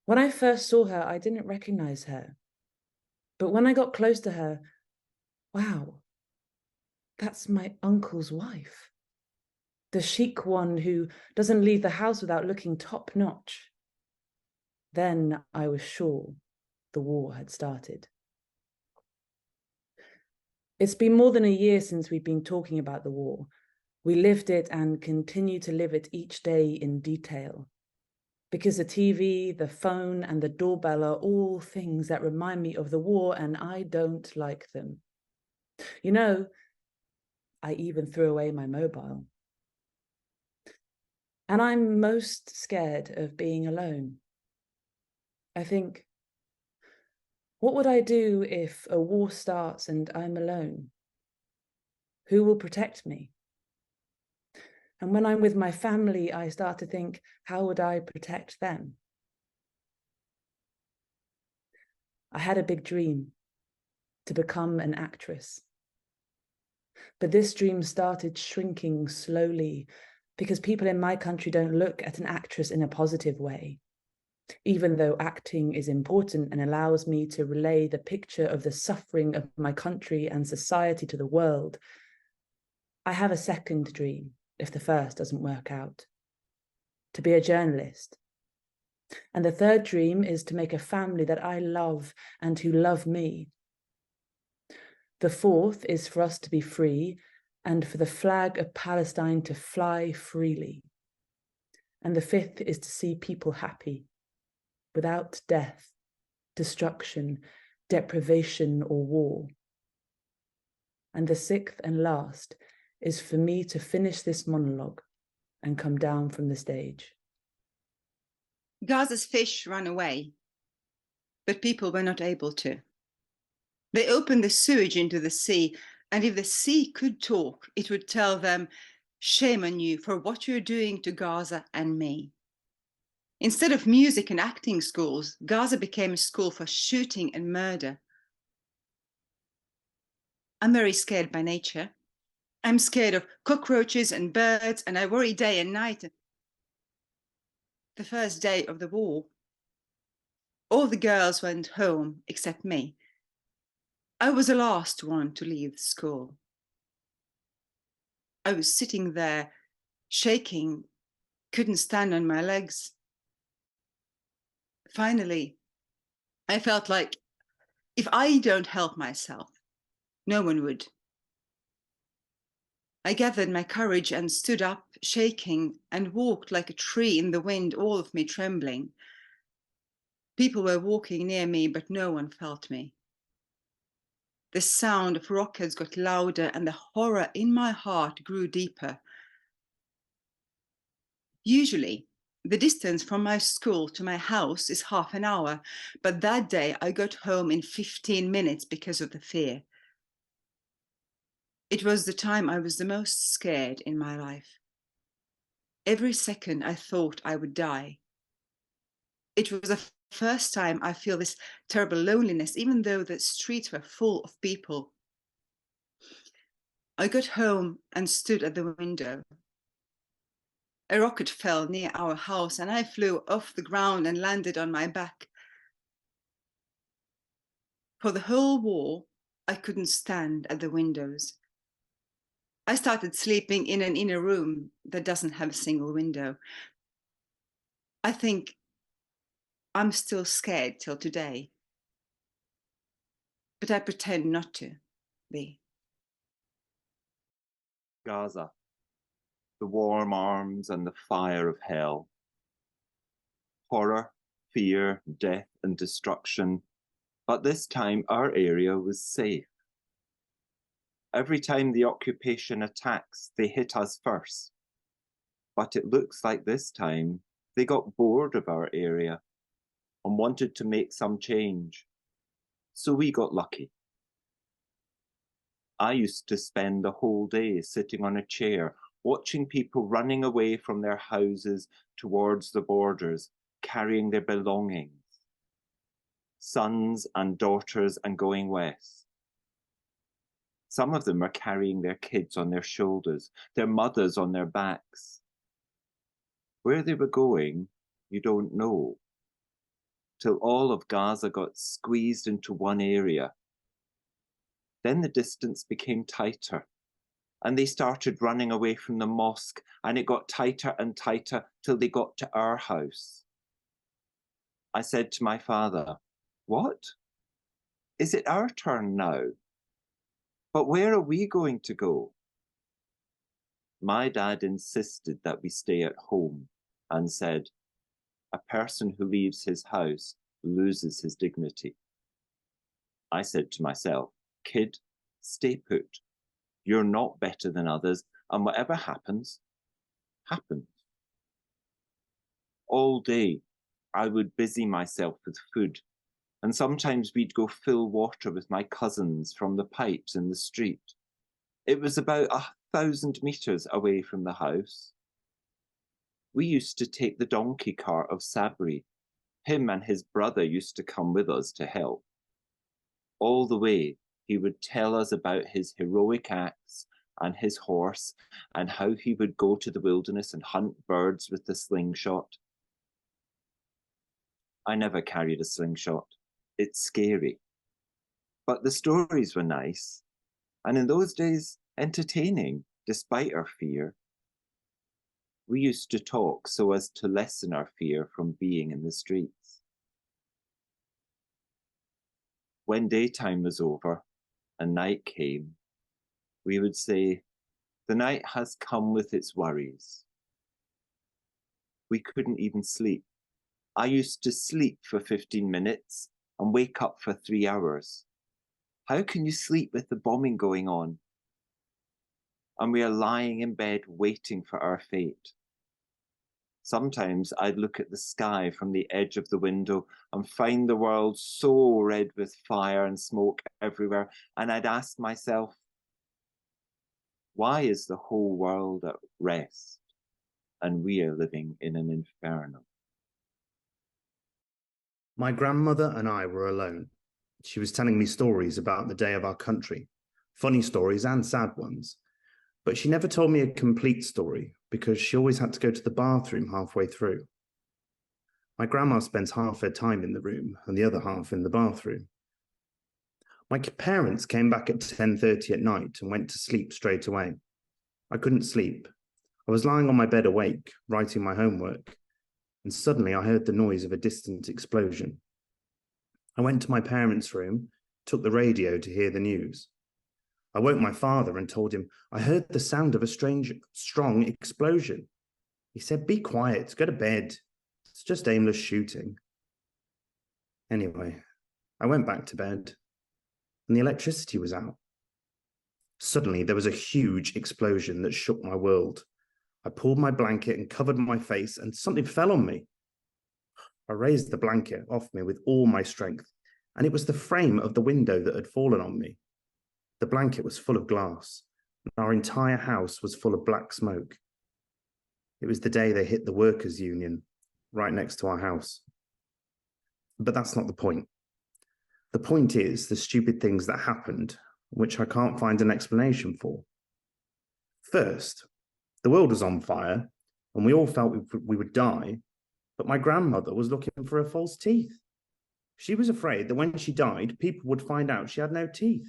When I first saw her, I didn't recognize her. But when I got close to her, wow, that's my uncle's wife. The chic one who doesn't leave the house without looking top-notch. Then I was sure the war had started. It's been more than a year since we've been talking about the war. We lived it and continue to live it each day in detail. Because the TV, the phone, and the doorbell are all things that remind me of the war, and I don't like them. You know, I even threw away my mobile. And I'm most scared of being alone. I think, what would I do if a war starts and I'm alone? Who will protect me? And when I'm with my family, I start to think, how would I protect them? I had a big dream to become an actress. But this dream started shrinking slowly because people in my country don't look at an actress in a positive way. Even though acting is important and allows me to relay the picture of the suffering of my country and society to the world, I have a second dream if the first doesn't work out, to be a journalist. And the third dream is to make a family that I love and who love me. The fourth is for us to be free and for the flag of Palestine to fly freely. And the fifth is to see people happy, without death, destruction, deprivation, or war. And the sixth and last is for me to finish this monologue and come down from the stage. Gaza's fish ran away, but people were not able to. They opened the sewage into the sea, and if the sea could talk, it would tell them, shame on you for what you're doing to Gaza and me. Instead of music and acting schools, Gaza became a school for shooting and murder. I'm very scared by nature. I'm scared of cockroaches and birds, and I worry day and night. The first day of the war, all the girls went home except me. I was the last one to leave school. I was sitting there, shaking, couldn't stand on my legs. Finally, I felt like if I don't help myself, no one would. I gathered my courage and stood up, shaking, and walked like a tree in the wind, all of me trembling. People were walking near me, but no one felt me. The sound of rockets got louder, and the horror in my heart grew deeper. Usually, the distance from my school to my house is half an hour, but that day I got home in 15 minutes because of the fear. It was the time I was the most scared in my life. Every second I thought I would die. It was the first time I feel this terrible loneliness, even though the streets were full of people. I got home and stood at the window. A rocket fell near our house and I flew off the ground and landed on my back. For the whole war, I couldn't stand at the windows. I started sleeping in an inner room that doesn't have a single window. I think I'm still scared till today, but I pretend not to be. Gaza, the warm arms and the fire of hell. Horror, fear, death, and destruction. But this time our area was safe. Every time the occupation attacks, they hit us first. But it looks like this time they got bored of our area and wanted to make some change. So we got lucky. I used to spend the whole day sitting on a chair, watching people running away from their houses towards the borders, carrying their belongings. Sons and daughters and going west. Some of them are carrying their kids on their shoulders, their mothers on their backs. Where they were going, you don't know, till all of Gaza got squeezed into one area. Then the distance became tighter, and they started running away from the mosque, and it got tighter and tighter till they got to our house. I said to my father, "What? Is it our turn now? But where are we going to go?" My dad insisted that we stay at home and said, "A person who leaves his house loses his dignity." I said to myself, "Kid, stay put. You're not better than others, and whatever happens, happens." All day, I would busy myself with food, and sometimes we'd go fill water with my cousins from the pipes in the street. It was about 1,000 meters away from the house. We used to take the donkey cart of Sabri. Him and his brother used to come with us to help. All the way, he would tell us about his heroic acts and his horse and how he would go to the wilderness and hunt birds with the slingshot. I never carried a slingshot. It's scary. But the stories were nice, and in those days, entertaining, despite our fear. We used to talk so as to lessen our fear from being in the streets. When daytime was over and night came, we would say, "The night has come with its worries." We couldn't even sleep. I used to sleep for 15 minutes and wake up for 3 hours. How can you sleep with the bombing going on? And we are lying in bed waiting for our fate. Sometimes I'd look at the sky from the edge of the window and find the world so red with fire and smoke everywhere, and I'd ask myself, why is the whole world at rest and we are living in an inferno? My grandmother and I were alone. She was telling me stories about the day of our country, funny stories and sad ones. But she never told me a complete story because she always had to go to the bathroom halfway through. My grandma spends half her time in the room and the other half in the bathroom. My parents came back at 10:30 at night and went to sleep straight away. I couldn't sleep. I was lying on my bed awake, writing my homework, and suddenly I heard the noise of a distant explosion. I went to my parents' room, took the radio to hear the news. I woke my father and told him I heard the sound of a strange, strong explosion. He said, "Be quiet, go to bed. It's just aimless shooting." Anyway, I went back to bed and the electricity was out. Suddenly, there was a huge explosion that shook my world. I pulled my blanket and covered my face and something fell on me. I raised the blanket off me with all my strength, and it was the frame of the window that had fallen on me. The blanket was full of glass, and our entire house was full of black smoke. It was the day they hit the workers' union, right next to our house. But that's not the point. The point is the stupid things that happened, which I can't find an explanation for. First, the world was on fire, and we all felt we would die, but my grandmother was looking for her false teeth. She was afraid that when she died, people would find out she had no teeth,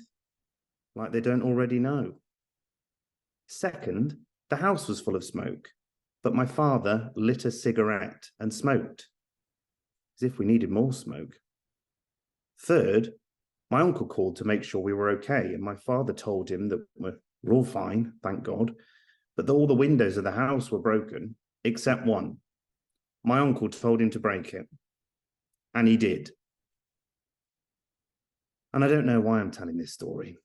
like they don't already know. Second, the house was full of smoke, but my father lit a cigarette and smoked, as if we needed more smoke. Third, my uncle called to make sure we were okay, and my father told him that we're all fine, thank God, but that all the windows of the house were broken, except one. My uncle told him to break it, and he did. And I don't know why I'm telling this story.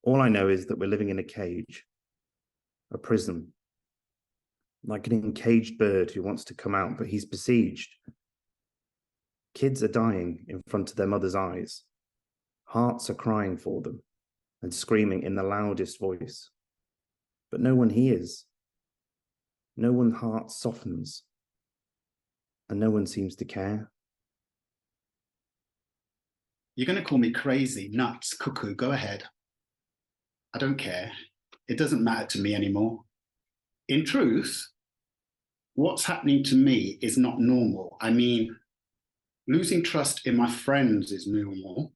All I know is that we're living in a cage, a prison, like an encaged bird who wants to come out, but he's besieged. Kids are dying in front of their mother's eyes. Hearts are crying for them and screaming in the loudest voice. But no one hears. No one's heart softens. And no one seems to care. You're going to call me crazy, nuts, cuckoo, go ahead. I don't care. It doesn't matter to me anymore. In truth, what's happening to me is not normal. I mean, losing trust in my friends is normal.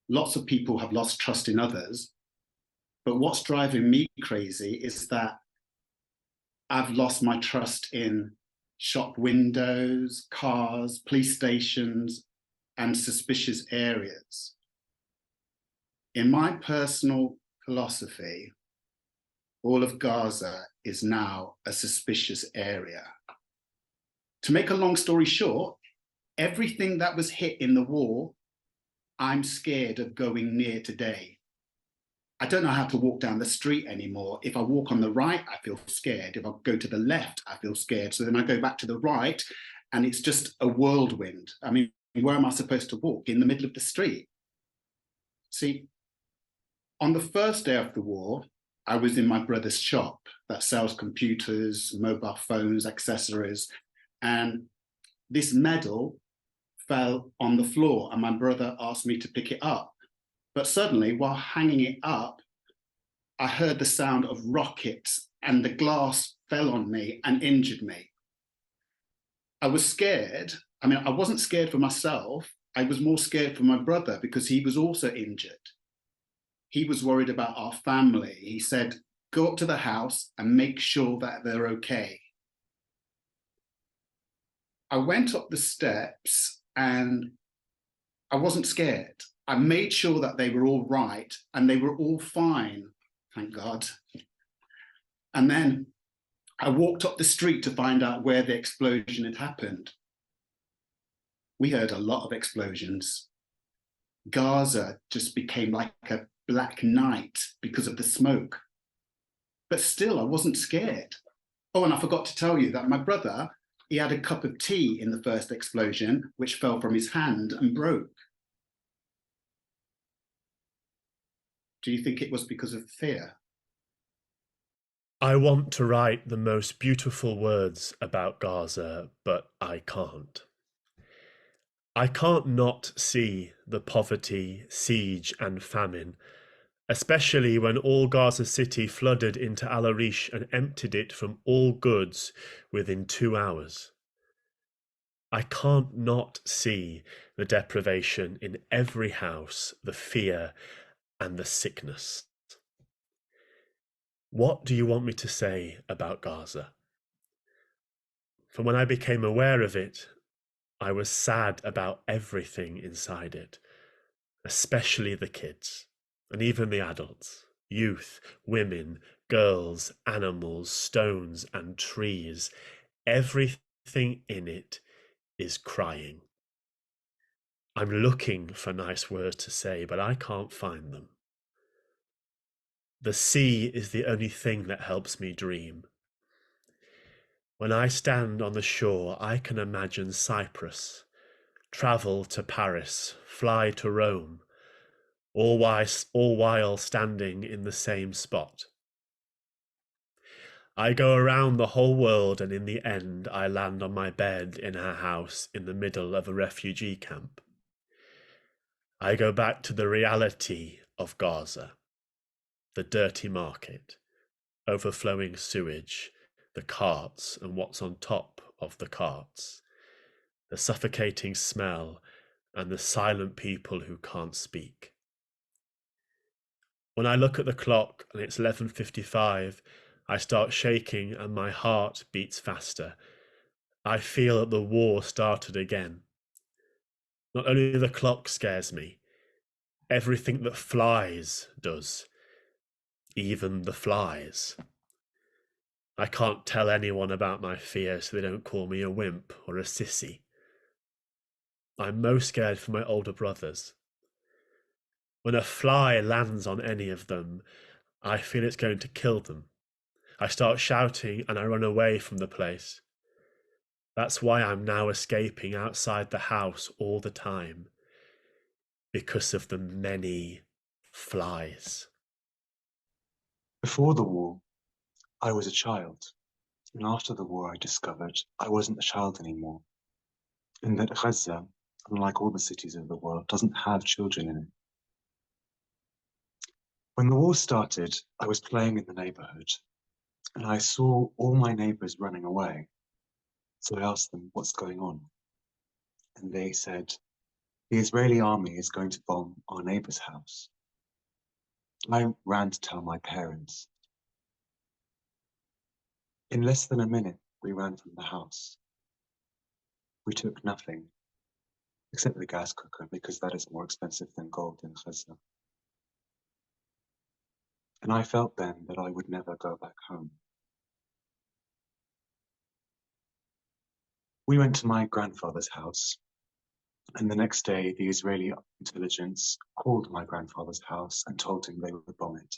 Lots of people have lost trust in others. But what's driving me crazy is that I've lost my trust in shop windows, cars, police stations, and suspicious areas. In my personal philosophy, all of Gaza is now a suspicious area. To make a long story short, everything that was hit in the war, I'm scared of going near today. I don't know how to walk down the street anymore. If I walk on the right, I feel scared. If I go to the left, I feel scared. So then I go back to the right, and it's just a whirlwind. I mean, where am I supposed to walk? In the middle of the street? See, on the first day of the war, I was in my brother's shop that sells computers, mobile phones, accessories, and this medal fell on the floor, and my brother asked me to pick it up. But suddenly, while hanging it up, I heard the sound of rockets, and the glass fell on me and injured me. I was scared. I mean, I wasn't scared for myself. I was more scared for my brother because he was also injured. He was worried about our family. He said, go up to the house and make sure that they're okay. I went up the steps and I wasn't scared. I made sure that they were all right and they were all fine, thank God. And then I walked up the street to find out where the explosion had happened. We heard a lot of explosions. Gaza just became like a black night because of the smoke. But still, I wasn't scared. Oh, and I forgot to tell you that my brother, he had a cup of tea in the first explosion, which fell from his hand and broke. Do you think it was because of fear? I want to write the most beautiful words about Gaza, but I can't. I can't not see the poverty, siege and famine, especially when all Gaza City flooded into Al Arish and emptied it from all goods within 2 hours. I can't not see the deprivation in every house, the fear and the sickness. What do you want me to say about Gaza? For when I became aware of it, I was sad about everything inside it, especially the kids, and even the adults, youth, women, girls, animals, stones, and trees. Everything in it is crying. I'm looking for nice words to say, but I can't find them. The sea is the only thing that helps me dream. When I stand on the shore, I can imagine Cyprus, travel to Paris, fly to Rome, all while standing in the same spot. I go around the whole world, and in the end I land on my bed in her house in the middle of a refugee camp. I go back to the reality of Gaza, the dirty market, overflowing sewage, the carts and what's on top of the carts, the suffocating smell and the silent people who can't speak. When I look at the clock and it's 11:55, I start shaking and my heart beats faster. I feel that the war started again. Not only the clock scares me, everything that flies does, even the flies. I can't tell anyone about my fear so they don't call me a wimp or a sissy. I'm most scared for my older brothers. When a fly lands on any of them, I feel it's going to kill them. I start shouting and I run away from the place. That's why I'm now escaping outside the house all the time, because of the many flies. Before the war, I was a child, and after the war I discovered I wasn't a child anymore, and that Gaza, unlike all the cities of the world, doesn't have children in it. When the war started, I was playing in the neighborhood, and I saw all my neighbors running away. So I asked them, what's going on? And they said, the Israeli army is going to bomb our neighbor's house. I ran to tell my parents. In less than a minute, we ran from the house. We took nothing, except the gas cooker, because that is more expensive than gold in Gaza. And I felt then that I would never go back home. We went to my grandfather's house, and the next day the Israeli intelligence called my grandfather's house and told him they would bomb it.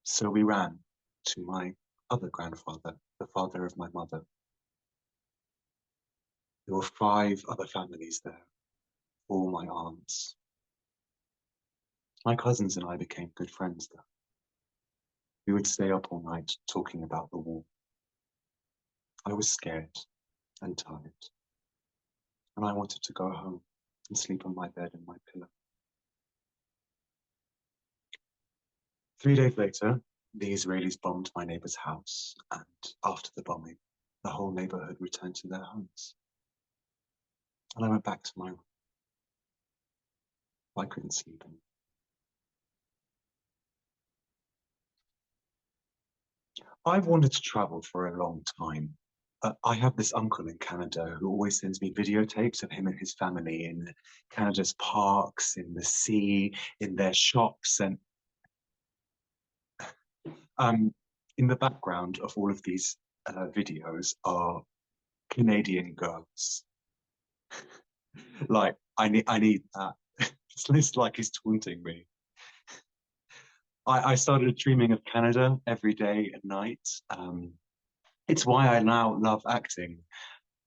So we ran to my other grandfather, the father of my mother. There were 5 other families there, all my aunts. My cousins and I became good friends there. We would stay up all night talking about the war. I was scared and tired, and I wanted to go home and sleep on my bed in my pillow. 3 days later, the Israelis bombed my neighbor's house, and after the bombing, the whole neighborhood returned to their homes. And I went back to my room. I couldn't sleep anymore. I've wanted to travel for a long time. I have this uncle in Canada who always sends me videotapes of him and his family in Canada's parks, in the sea, in their shops, and in the background of all of these videos are Canadian girls. Like, I need that. It's like he's taunting me. I started dreaming of Canada every day and night. It's why I now love acting.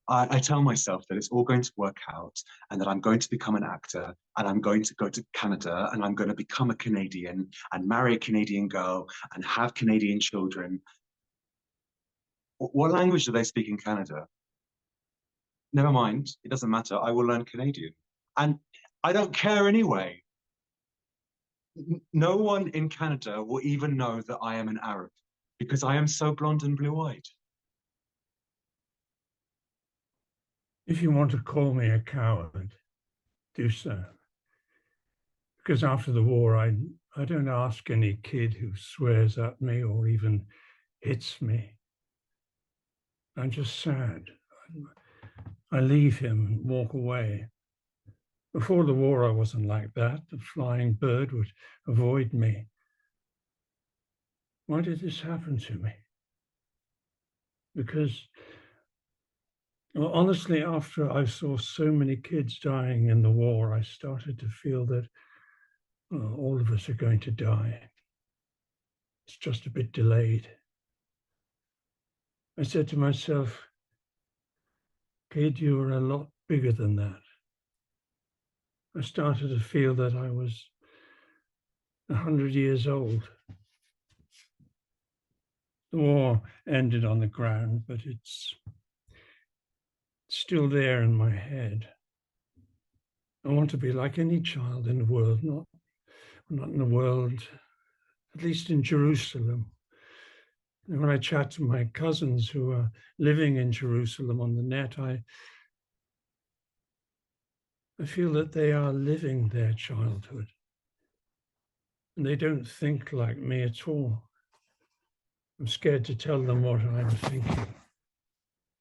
I tell myself that it's all going to work out and that I'm going to become an actor and I'm going to go to Canada and I'm going to become a Canadian and marry a Canadian girl and have Canadian children. What language do they speak in Canada? Never mind, it doesn't matter. I will learn Canadian. And I don't care anyway. No one in Canada will even know that I am an Arab because I am so blonde and blue-eyed. If you want to call me a coward, do so. Because after the war, I don't ask any kid who swears at me or even hits me. I'm just sad. I leave him and walk away. Before the war, I wasn't like that. The flying bird would avoid me. Why did this happen to me? Because, well, honestly, after I saw so many kids dying in the war, I started to feel that all of us are going to die. It's just a bit delayed. I said to myself, kid, you are a lot bigger than that. I started to feel that I was 100 years old. The war ended on the ground, but it's still there in my head. I want to be like any child in the world, not in the world, at least in Jerusalem. And when I chat to my cousins who are living in Jerusalem on the net, I feel that they are living their childhood. And they don't think like me at all. I'm scared to tell them what I'm thinking,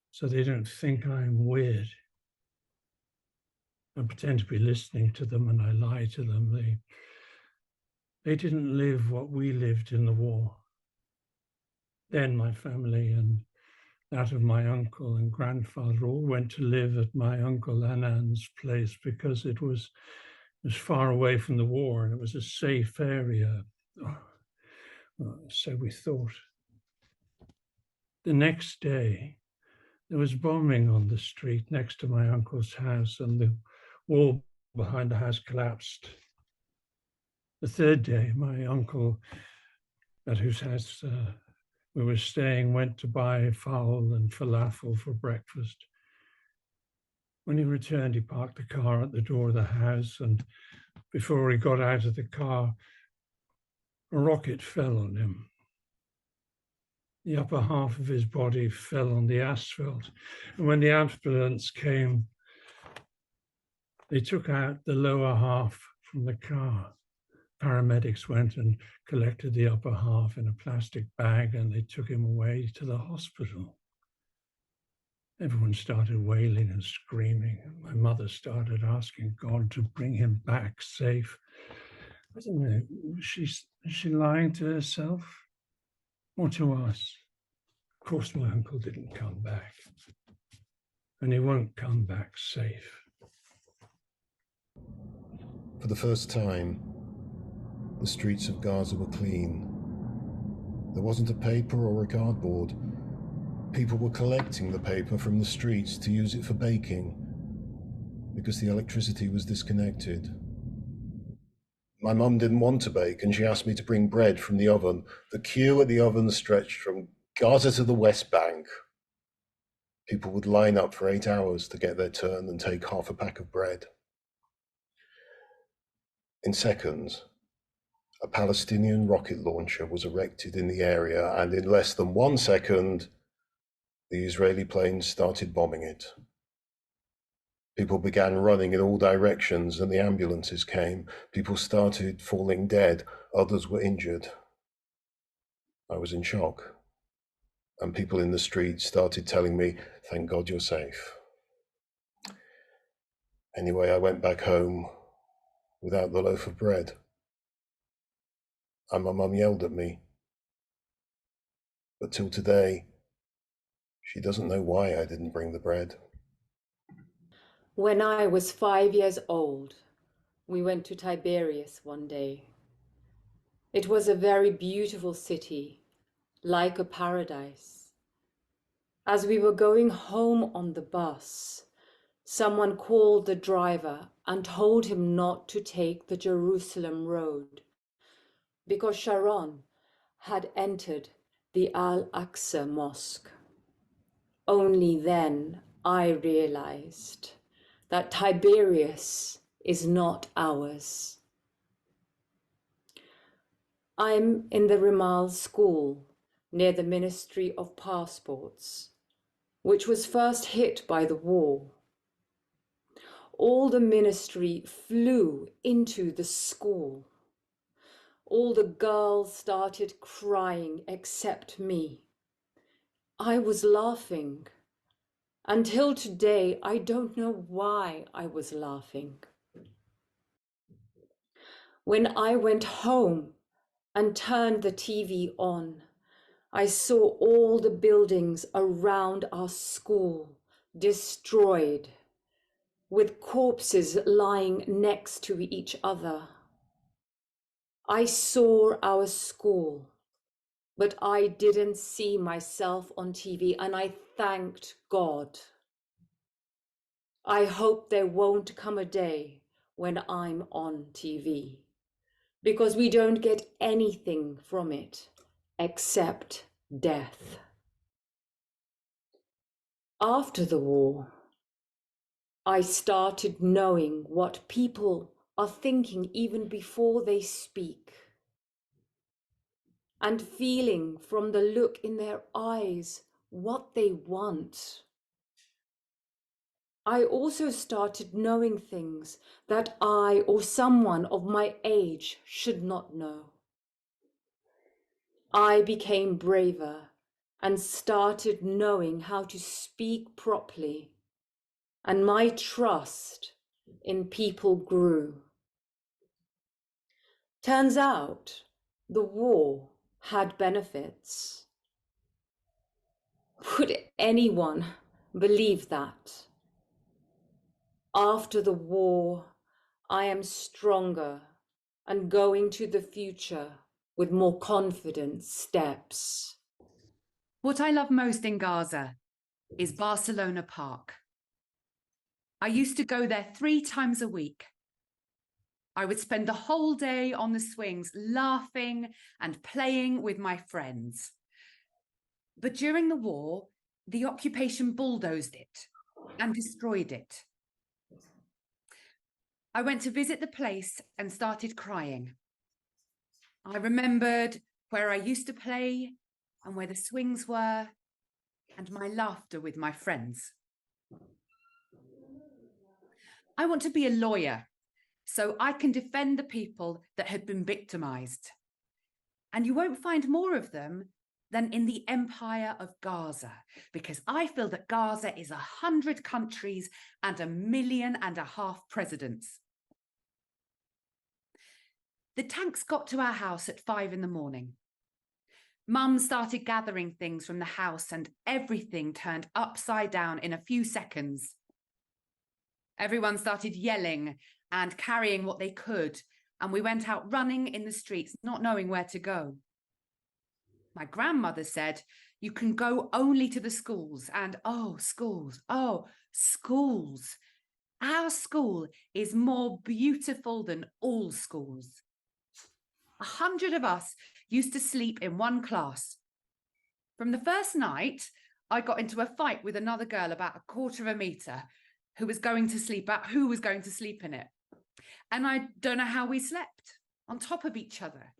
so they don't think I'm weird. I pretend to be listening to them and I lie to them. They didn't live what we lived in the war. Then my family and that of my uncle and grandfather all went to live at my uncle Anand's place because it was far away from the war and it was a safe area. So we thought. The next day, there was bombing on the street next to my uncle's house and the wall behind the house collapsed. The third day, my uncle, at whose house we were staying, went to buy fowl and falafel for breakfast. When he returned, he parked the car at the door of the house, and before he got out of the car, a rocket fell on him. The upper half of his body fell on the asphalt, and when the ambulance came, they took out the lower half from the car. Paramedics went and collected the upper half in a plastic bag and they took him away to the hospital. Everyone started wailing and screaming. My mother started asking God to bring him back safe. I don't know, is she lying to herself or to us? Of course, my uncle didn't come back, and he won't come back safe. For the first time, the streets of Gaza were clean. There wasn't a paper or a cardboard. People were collecting the paper from the streets to use it for baking because the electricity was disconnected. My mum didn't want to bake and she asked me to bring bread from the oven. The queue at the oven stretched from Gaza to the West Bank. People would line up for 8 hours to get their turn and take half a pack of bread. In seconds, a Palestinian rocket launcher was erected in the area, and in less than 1 second, the Israeli planes started bombing it. People began running in all directions and the ambulances came. People started falling dead, others were injured. I was in shock, and people in the streets started telling me, "Thank God you're safe." Anyway, I went back home without the loaf of bread. And my mum yelled at me. But till today, she doesn't know why I didn't bring the bread. When I was 5 years old, we went to Tiberias one day. It was a very beautiful city, like a paradise. As we were going home on the bus, someone called the driver and told him not to take the Jerusalem road because Sharon had entered the Al-Aqsa Mosque. Only then I realized that Tiberias is not ours. I'm in the Rimal school near the Ministry of Passports, which was first hit by the war. All the ministry flew into the school. All the girls started crying except me. I was laughing. Until today, I don't know why I was laughing. When I went home and turned the TV on, I saw all the buildings around our school destroyed, with corpses lying next to each other. I saw our school, but I didn't see myself on TV, and I thanked God. I hope there won't come a day when I'm on TV, because we don't get anything from it except death. After the war, I started knowing what people are thinking even before they speak, and feeling from the look in their eyes what they want. I also started knowing things that I or someone of my age should not know. I became braver and started knowing how to speak properly, and my trust in people grew. Turns out the war had benefits. Would anyone believe that? After the war, I am stronger and going to the future with more confident steps. What I love most in Gaza is Barcelona Park. I used to go there 3 times a week. I would spend the whole day on the swings laughing and playing with my friends. But during the war, the occupation bulldozed it and destroyed it. I went to visit the place and started crying. I remembered where I used to play and where the swings were, and my laughter with my friends. I want to be a lawyer so I can defend the people that had been victimized. And you won't find more of them than in the Empire of Gaza, because I feel that Gaza is 100 countries and 1.5 million presidents. The tanks got to our house at 5 in the morning. Mum started gathering things from the house and everything turned upside down in a few seconds. Everyone started yelling and carrying what they could, and we went out running in the streets, not knowing where to go. My grandmother said, "You can go only to the schools," and oh, schools, oh, schools. Our school is more beautiful than all schools. 100 of us used to sleep in one class. From the first night, I got into a fight with another girl about 1/4 meter who was going to sleep in it. And I don't know how we slept, on top of each other,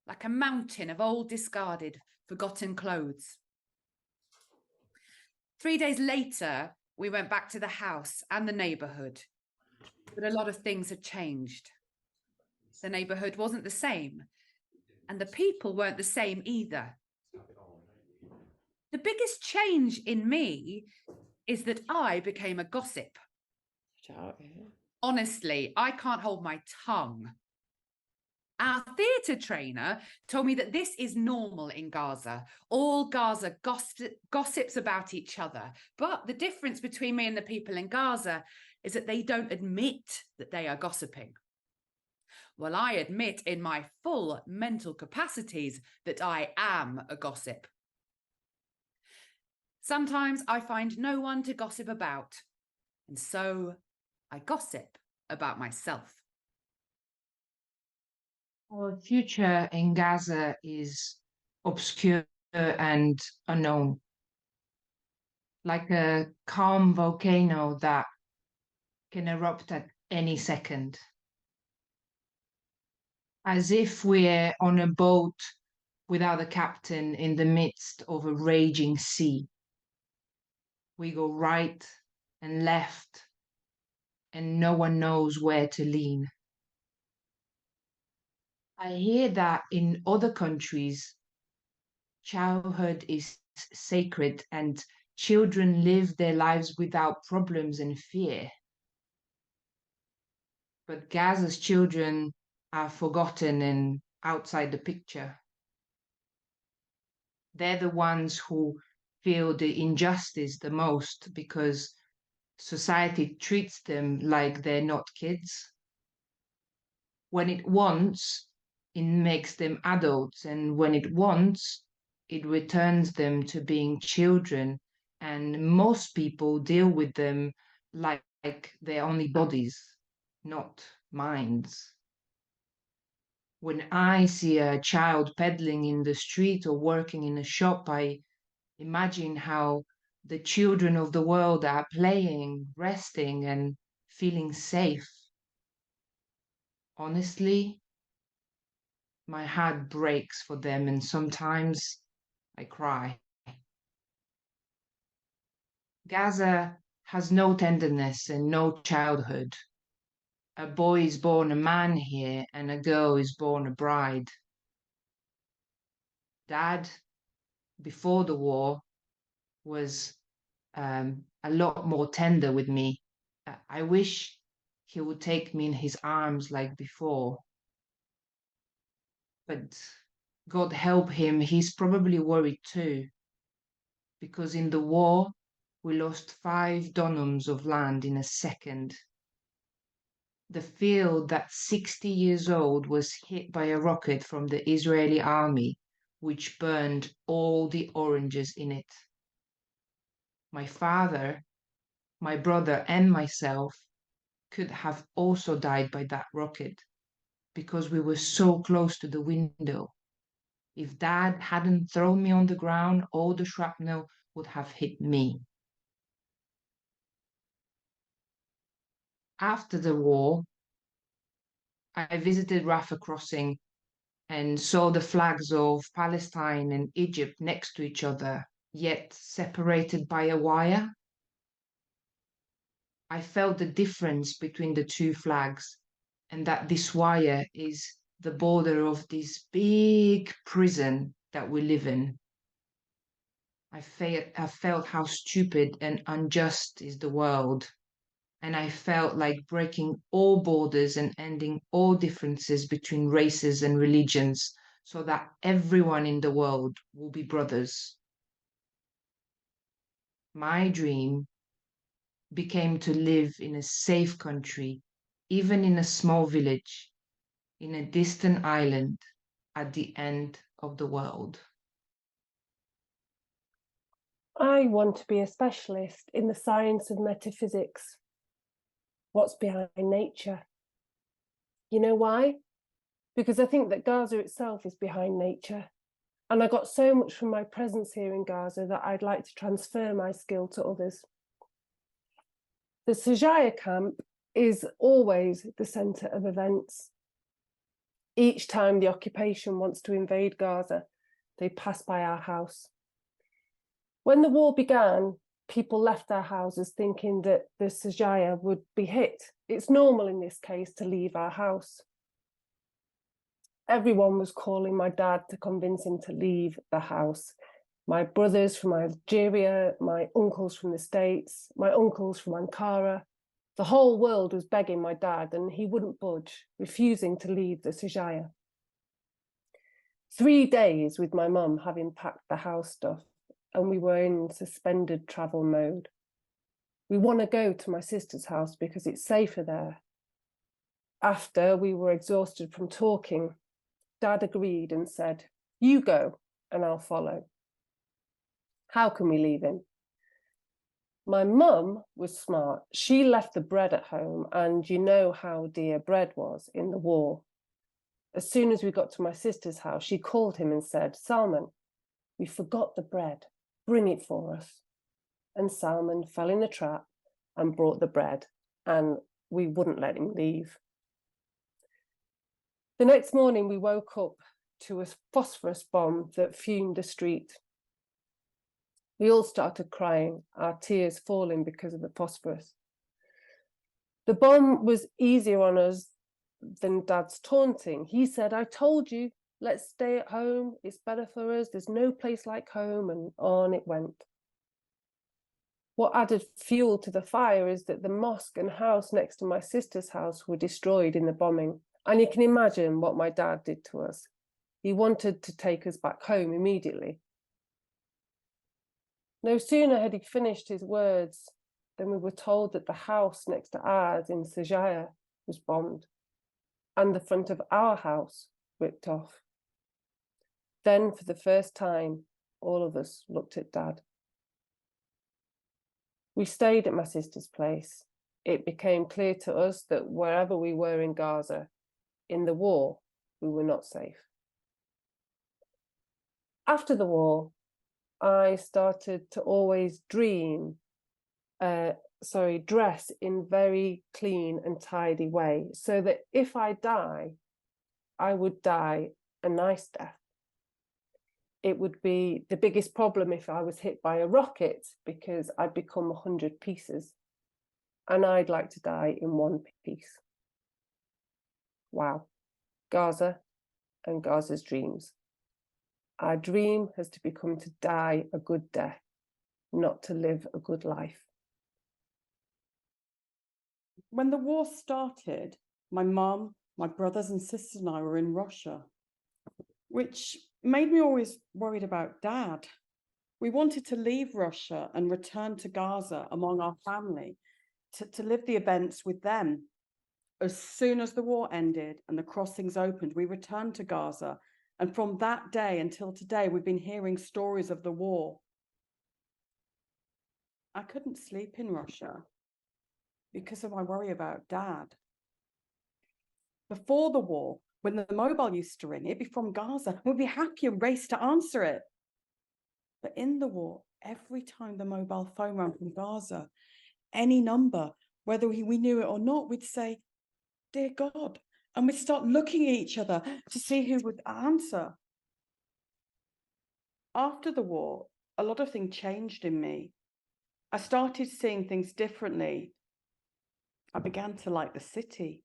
like a mountain of old discarded, forgotten clothes. 3 days later, we went back to the house and the neighbourhood, but a lot of things had changed. The neighbourhood wasn't the same, and the people weren't the same either. The biggest change in me is that I became a gossip. Honestly, I can't hold my tongue. Our theatre trainer told me that this is normal in Gaza. All Gaza gossips about each other. But the difference between me and the people in Gaza is that they don't admit that they are gossiping. Well, I admit in my full mental capacities that I am a gossip. Sometimes I find no one to gossip about, and so I gossip about myself. Our future in Gaza is obscure and unknown, like a calm volcano that can erupt at any second. As if we're on a boat without a captain in the midst of a raging sea. We go right and left, and no one knows where to lean. I hear that in other countries, childhood is sacred and children live their lives without problems and fear. But Gaza's children are forgotten and outside the picture. They're the ones who feel the injustice the most because society treats them like they're not kids. When it wants, it makes them adults, and when it wants, it returns them to being children, and most people deal with them like they're only bodies, not minds. When I see a child peddling in the street or working in a shop, I imagine how the children of the world are playing, resting, and feeling safe. Honestly, my heart breaks for them, and sometimes I cry. Gaza has no tenderness and no childhood. A boy is born a man here, and a girl is born a bride. Dad, before the war, was a lot more tender with me. I wish he would take me in his arms like before. But God help him, he's probably worried too. Because in the war, we lost 5 dunhams of land in a second. The field that's 60 years old was hit by a rocket from the Israeli army, which burned all the oranges in it. My father, my brother, and myself could have also died by that rocket because we were so close to the window. If Dad hadn't thrown me on the ground, all the shrapnel would have hit me. After the war, I visited Rafah crossing and saw the flags of Palestine and Egypt next to each other, yet separated by a wire. I felt the difference between the 2 flags, and that this wire is the border of this big prison that we live in. I felt how stupid and unjust is the world, and I felt like breaking all borders and ending all differences between races and religions so that everyone in the world will be brothers. My dream became to live in a safe country, even in a small village, in a distant island at the end of the world. I want to be a specialist in the science of metaphysics. What's behind nature? You know why? Because I think that Gaza itself is behind nature. And I got so much from my presence here in Gaza that I'd like to transfer my skill to others. The Sajaya camp is always the centre of events. Each time the occupation wants to invade Gaza, they pass by our house. When the war began, people left their houses thinking that the Sajaya would be hit. It's normal in this case to leave our house. Everyone was calling my dad to convince him to leave the house. My brothers from Algeria, my uncles from the States, my uncles from Ankara. The whole world was begging my dad and he wouldn't budge, refusing to leave the Sajaya. 3 days with my mum having packed the house stuff, and we were in suspended travel mode. We want to go to my sister's house because it's safer there. After we were exhausted from talking, Dad agreed and said, "You go and I'll follow." How can we leave him? My mum was smart. She left the bread at home, and you know how dear bread was in the war. As soon as we got to my sister's house, she called him and said, "Salman, we forgot the bread. Bring it for us." And Salman fell in the trap and brought the bread, and we wouldn't let him leave. The next morning, we woke up to a phosphorus bomb that fumed the street. We all started crying, our tears falling because of the phosphorus. The bomb was easier on us than Dad's taunting. He said, "I told you, let's stay at home. It's better for us. There's no place like home," and on it went. What added fuel to the fire is that the mosque and house next to my sister's house were destroyed in the bombing. And you can imagine what my dad did to us. He wanted to take us back home immediately. No sooner had he finished his words than we were told that the house next to ours in Sajaya was bombed and the front of our house ripped off. Then, for the first time, all of us looked at Dad. We stayed at my sister's place. It became clear to us that wherever we were in Gaza, in the war, we were not safe. After the war, I started to always dress in very clean and tidy way, so that if I die, I would die a nice death. It would be the biggest problem if I was hit by a rocket, because I'd become 100 pieces, and I'd like to die in one piece. Wow. Gaza and Gaza's dreams. Our dream has to become to die a good death, not to live a good life. When the war started, my mum, my brothers and sisters and I were in Russia, which made me always worried about Dad. We wanted to leave Russia and return to Gaza among our family, to live the events with them. As soon as the war ended and the crossings opened, we returned to Gaza. And from that day until today, we've been hearing stories of the war. I couldn't sleep in Russia because of my worry about Dad. Before the war, when the mobile used to ring, it'd be from Gaza. We'd be happy and race to answer it. But in the war, every time the mobile phone rang from Gaza, any number, whether we knew it or not, we'd say, "Dear God," and we'd start looking at each other to see who would answer. After the war, a lot of things changed in me. I started seeing things differently. I began to like the city.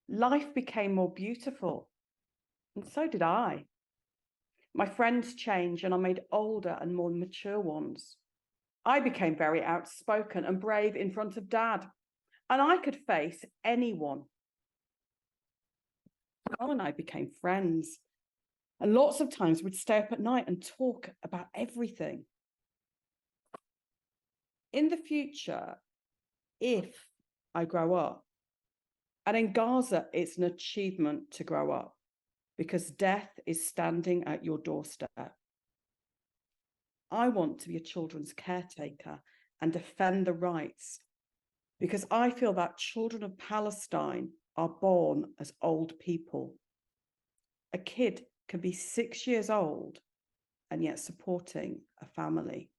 Life became more beautiful, and so did I. My friends changed, and I made older and more mature ones. I became very outspoken and brave in front of Dad, and I could face anyone. Carl and I became friends, and lots of times we'd stay up at night and talk about everything. In the future, if I grow up, and in Gaza, it's an achievement to grow up, because death is standing at your doorstep. I want to be a children's caretaker and defend the rights, because I feel that children of Palestine are born as old people. A kid can be 6 years old and yet supporting a family.